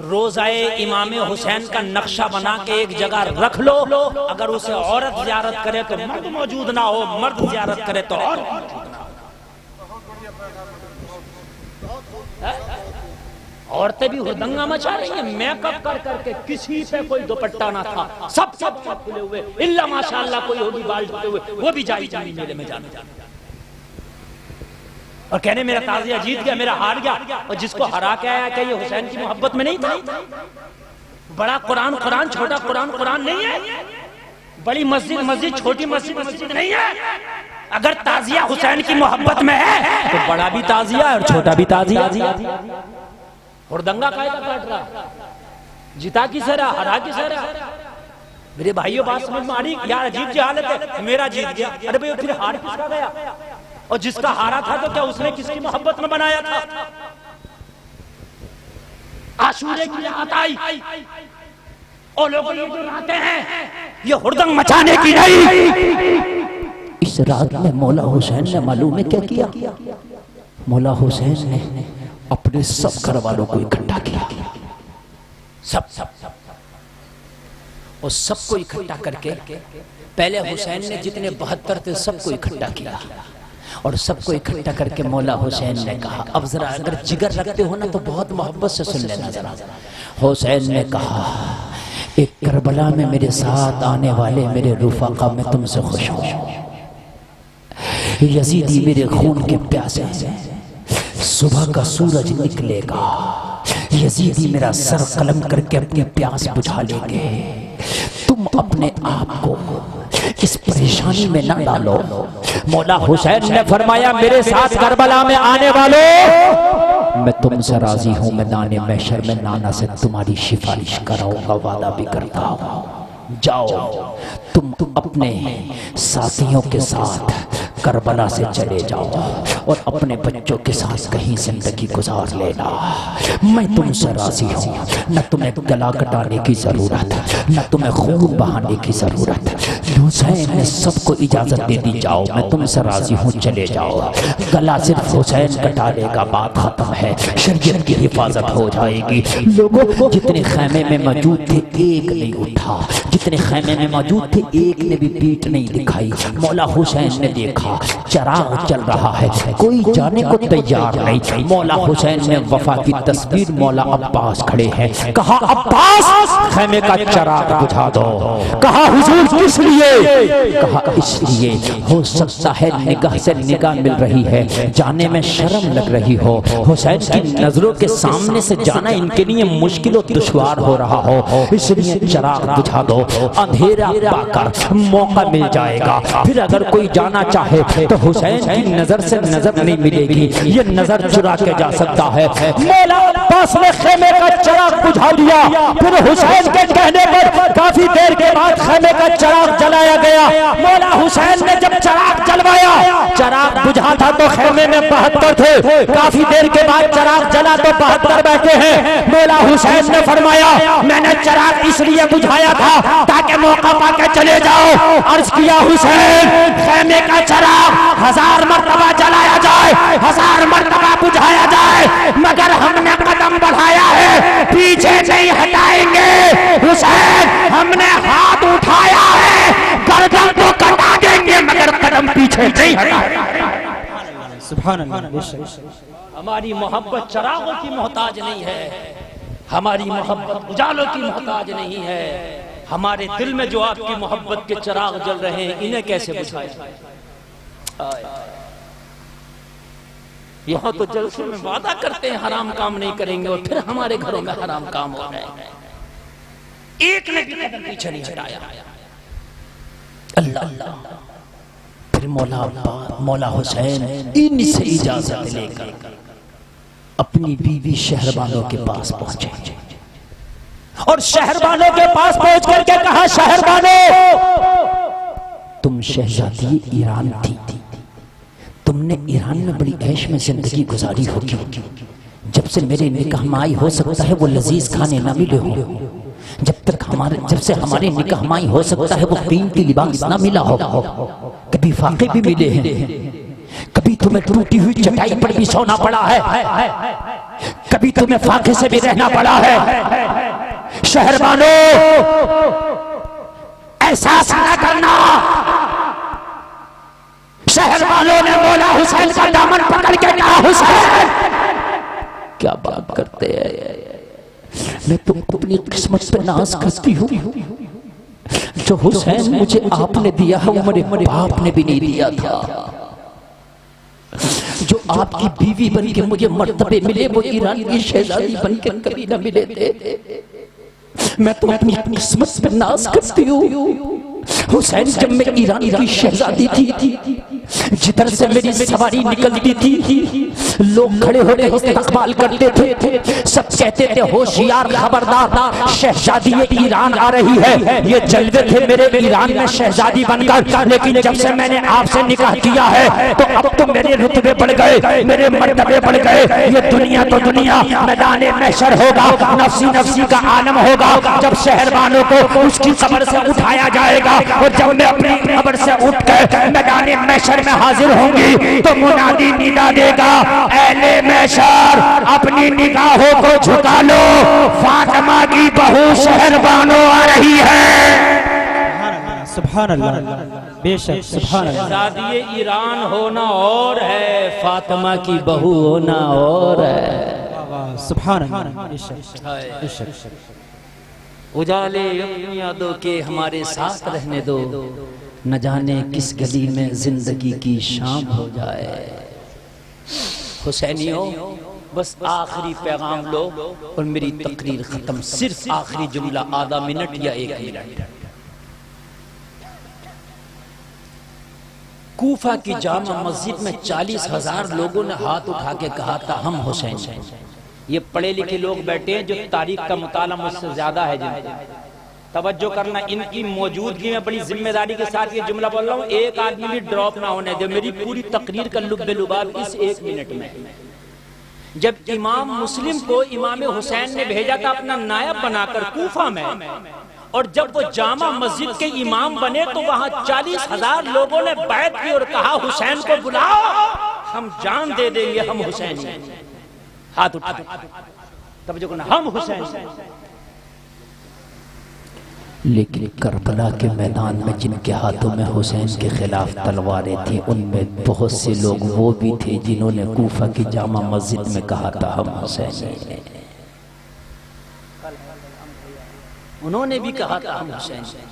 रोज़ाए इमामे हुसैन का नक्शा बना के एक जगह रख लो, अगर उसे औरत ज़ियारत करे तो मर्द मौजूद ना हो, मर्द ज़ियारत करे तो औरत मौजूद ना हो। औरतें भी हुदंगा मचा रही हैं, मेकअप कर करके, किसी पे कोई दुपट्टा ना था, सब खुले हुए, इल्ला माशाअल्लाह कोई होगी बाल ढके हुए, वो भी जाई मेले में जाना और कहने मेरा ताजिया जीत गया, मेरा हार गया। और जिसको हरा के आया, क्या ये हुसैन की मोहब्बत में नहीं था? बड़ा कुरान कुरान, छोटा कुरान कुरान नहीं है, बड़ी मस्जिद मस्जिद, छोटी मस्जिद मस्जिद नहीं है। अगर ताजिया हुसैन की मोहब्बत में है तो बड़ा भी ताजिया और छोटा भी ताजिया। और दंगा कायदा काट रहा, जीता की सरा, हरा की सरा। मेरे भाइयों बात समझ में आ रही? यार अजीब सी हालत है, मेरा जीत गया, अरे भाई फिर हार किसका गया? और जिसका हारा था तो क्या उसने किसकी मोहब्बत में बनाया था? आशूरे की रात आई और लोग ये जो रातें हैं ये हुड़दंग मचाने की नहीं। इस रात में मौला हुसैन ने मालूम है क्या किया? मौला हुसैन ने अपने सब घर वालों को इकट्ठा किया, सब और सबको इकट्ठा करके पहले हुसैन ने जितने 72 थे सबको इकट्ठा किया और सबको इकट्ठा करके मौला हुसैन ने कहा, अब जरा अगर जिगर रखते हो ना तो बहुत मोहब्बत से सुन लेना जरा। हुसैन ने कहा, एक करबला में मेरे साथ आने वाले मेरे रुफाका में तुमसे खुश हूं। यजीदी मेरे खून के प्यासे हैं, सुबह का सूरज निकलेगा, यजीदी मेरा सर कलम करके अपनी प्यास बुझा लेंगे। तुम अपने आप को इस परेशानी में न डालो। मौला हुसैन ने फरमाया, मेरे साथ करबला में आने वालों, मैं तुमसे राजी हूं, मैदान महशर में नाना से तुम्हारी सिफारिश कराऊंगा, वादा भी करता हूं। जाओ तुम अपने साथियों के साथ करबला से चले जाओ और अपने बच्चों के साथ कहीं जिंदगी गुजार लेना। मैं तुमसे राजी हूँ, न तुम्हें गला कटाने की जरूरत, न तुम्हें खून बहाने की जरूरत। हुसैन ने सबको इजाजत दे दी, जाओ मैं तुमसे राजी हूँ, चले जाओ। गला सिर्फ हुसैन कटाने का बात खत्म है, शरीयत की हिफाजत हो जाएगी। लोगों जितने खैमे में मौजूद थे एक नहीं उठा, जितने खैमे में मौजूद थे एक ने भी पीठ नहीं दिखाई। मौला हुसैन ने देखा चराग चल रहा है, कोई जाने को तैयार नहीं। मौला हुसैन ने वफा की तस्वीर, मौला अब्बास खड़े हैं, कहा अब्बास खैमे का चराग बुझा दो। कहा हुजूर किस लिए? कहा इसलिए हो सकता है निगाह से निगाह मिल रही है, जाने में शर्म लग रही हो, हुसैन की नजरों के सामने से जाना इनके लिए मुश्किल और दुश्वार हो रहा हो, इसलिए चराग बुझा दो। अंधेरा पाकर मौका मिल जाएगा, फिर अगर कोई जाना चाहे तो हुसैन की नजर से नजर नहीं मिलेगी, ये नजर चुरा के जा सकता है। मौला अब्बास ने खेमे का चिराग बुझा दिया। फिर हुसैन के कहने पर काफी देर के बाद खेमे का चिराग जलाया गया। मौला हुसैन ने जब चिराग जलवाया, चिराग बुझा था तो खेमे में 72 थे। काफी देर के बाद चिराग जला तो 72 बैठे हैं। मौला हुसैन ने फरमाया, मैंने चिराग इसलिए बुझाया था ताकि मौका पाके चले जाओ। अर्ज किया, हुसैन खेमे का चिराग 1000 मर्तबा जलाया जाए, 1000 मर्तबा बुझाया जाए, मगर हमने कदम बढ़ाया है, पीछे नहीं हटाएंगे। हुसैन हमने हाथ उठाया है, गर्दन तो कटा देंगे मगर कदम पीछे नहीं हटाएंगे। सुभान अल्लाह। हमारी मोहब्बत चिरागों की मोहताज नहीं है, हमारी मोहब्बत उजालों की मोहताज नहीं है। हमारे दिल में जो आपकी मोहब्बत के चिराग जल रहे हैं, इन्हें कैसे बुझाएं? यहाँ तो जलसे में वादा करते हैं हराम काम नहीं करेंगे और फिर हमारे घरों में हराम काम हो रहे हैं। एक ने भी कदम पीछे नहीं हटाया। अल्लाह अल्लाह। फिर मौला हुसैन इनसे इजाजत लेकर अपनी बीवी शहरबानों के पास पहुंचे और शहरबानों के पास पहुंच करके कहा, शहरबानों, तुम शहजादी ईरान थी, तुमने ईरान में बड़ी ऐश में जिंदगी गुजारी होगी। जब से मेरे निकाह माई हो सकता है वो लजीज खाने ना मिले हो, जब से हमारे निकाह माई हो सकता है वो कीमती लिबास ना मिला हो, कभी फाके भी मिले हैं, कभी तुम्हें टूटी हुई चटाई पर भी सोना पड़ा है, कभी तुम्हें फाके से भी रहना पड़ा है। शहरबानों, एहसास ना करना। शहरबानों ने मौला हुसैन का दामन पकड़ के कहा, हुसैन क्या बात करते हैं, मैं तो अपनी किस्मत पे नाज करती हूँ। जो हुसैन मुझे आपने दिया है वो मेरे बाप ने भी नहीं दिया था। जो आपकी बीवी बन के मुझे मर्तबे मिले वो ईरान की शहजादी बन के कभी न मिले थे। मैं तो अपनी किस्मत पे नाज करती हूँ। हुसैन जब मैं ईरान की शहजादी थी, जिधर से मेरी सवारी निकलती थी, लोग खड़े होकर इस्तकबाल करते थे, सब कहते थे होशियार खबरदार, शहजादी ईरान आ रही है। ये जलवे थे मेरे ईरान में शहजादी बनकर। लेकिन जब से मैंने आपसे निकाह किया है तो अब तो मेरे रुतबे बढ़ गए, मेरे मर्तबे बढ़ गए। ये दुनिया तो दुनिया, मैदान महशर होगा, नफसी नफसी का आलम होगा। जब शहरबानों को उसकी कब्र से उठाया जाएगा और जब मैं अपनी कब्र से उठ कर मैदान महशर में हाजिर होंगी तो मुनादी निदा देगा, अहले महशर अपनी निगाहों को झुका लो, फातिमा की बहू शहरबानों आ रही है। सुभान अल्लाह, बेशक सुभान अल्लाह। शहजादी ईरान होना और है, फातिमा की बहू होना और है। सुभान अल्लाह, बेशक। उजाले अपनी यादों के हमारे साथ रहने दो, न जाने किस गली में जिंदगी की शाम हो जाए। हुसैनियों, बस आखिरी पैगाम लो और मेरी तकरीर खत्म। सिर्फ आखिरी जुमला, आधा मिनट या 1 मिनट। कूफा की जामा मस्जिद में 40,000 लोगों ने हाथ उठा के कहा था, हम हुसैन हैं। ये पढ़े लिखे लोग बैठे हैं जो तारीख का मुताला मुझसे ज्यादा है जिनको। तवज्जो करना, इनकी मौजूदगी में बड़ी जिम्मेदारी के साथ ये जुमला बोल रहा हूँ, एक आदमी भी ड्रॉप ना होने दे। मेरी पूरी तकरीर का लुब्बे लुबाब इस 1 मिनट में। जब इमाम मुस्लिम को इमाम हुसैन ने भेजा था अपना नायब बनाकर कूफा में, और जब वो जामा मस्जिद के इमाम बने तो वहां 40,000 लोगों ने बैत की और कहा, हुसैन को बुलाओ, हम जान दे देंगे, हम हुसैन हैं। हाथ उठा, तब जो कहना हम हुसैन। लेकिन करबला के मैदान में जिनके हाथों में हुसैन के खिलाफ तलवारें थी, उनमें बहुत से लोग वो भी थे जिन्होंने कूफा की जामा मस्जिद में कहा था, हम हुसैन हैं। उन्होंने भी कहा था हम हुसैन हैं।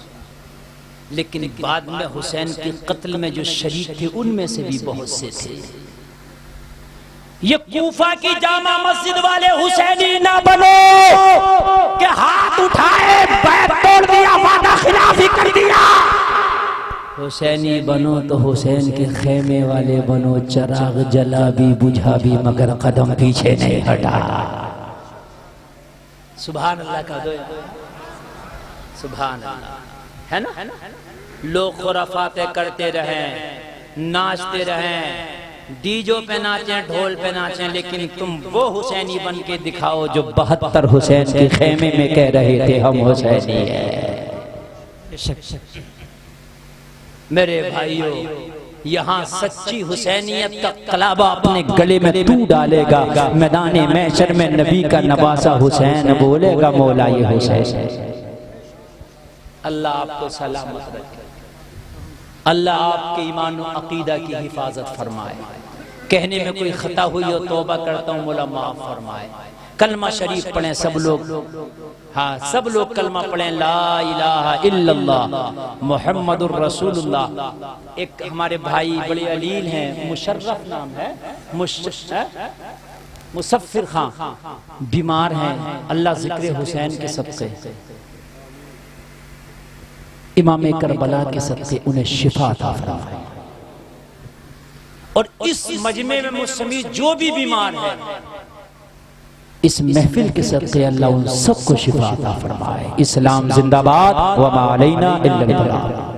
लेकिन बाद में हुसैन के कत्ल में जो शरीक थे उनमें से भी बहुत से थे। ये कूफा की जामा मस्जिद वाले हुसैनी ना बनो कि हाथ उठाए, बैत तोड़ दिया, वादा खिलाफी कर दिया। हुसैनी बनो तो हुसैन के खेमे वाले बनो, चिराग जला भी बुझा भी मगर कदम पीछे नहीं हटा। सुभान अल्लाह का दो, सुभान अल्लाह, है ना? लोग खुराफाते करते रहें, नाचते रहें, डीजो पे नाचें, ढोल पे नाचें, लेकिन तुम वो हुसैनी बन के दिखाओ जो 72 हुसैन के खेमे में कह रहे थे हम हुसैनी हैं। मेरे भाइयों, यहाँ सच्ची हुसैनियत का कलाबा अपने गले में तू डालेगा, मैदाने महशर में नबी का नवासा हुसैन बोलेगा मौला ये हुसैन। अल्लाह आपको सलामत रखे, अल्लाह आपके ईमान और अकीदा की हिफाजत फरमाए। कहने में कोई खता हुई हो तौबा करता हूँ, मौला माफ फरमाए। कलमा शरीफ पढ़ें सब लोग, हाँ सब लोग कलमा पढ़ें, ला इलाहा इल्लल्लाह मुहम्मदुर रसूलुल्लाह। एक हमारे भाई बड़े अलील हैं, मुशर्रफ नाम है, मुसफ्फिर खां, बीमार हैं, अल्लाह जिक्र हुसैन के सदक़े, इमाम करबला के सदक़े उन्हें शिफा अता फरमाए। और इस मजमे में मुस्लिम जो भी बीमार है, इस महफिल के सदक़े अल्लाह उन सबको शिफा अता फरमाए। इस्लाम जिंदाबाद, व मा अलैना इल्लल बलाग।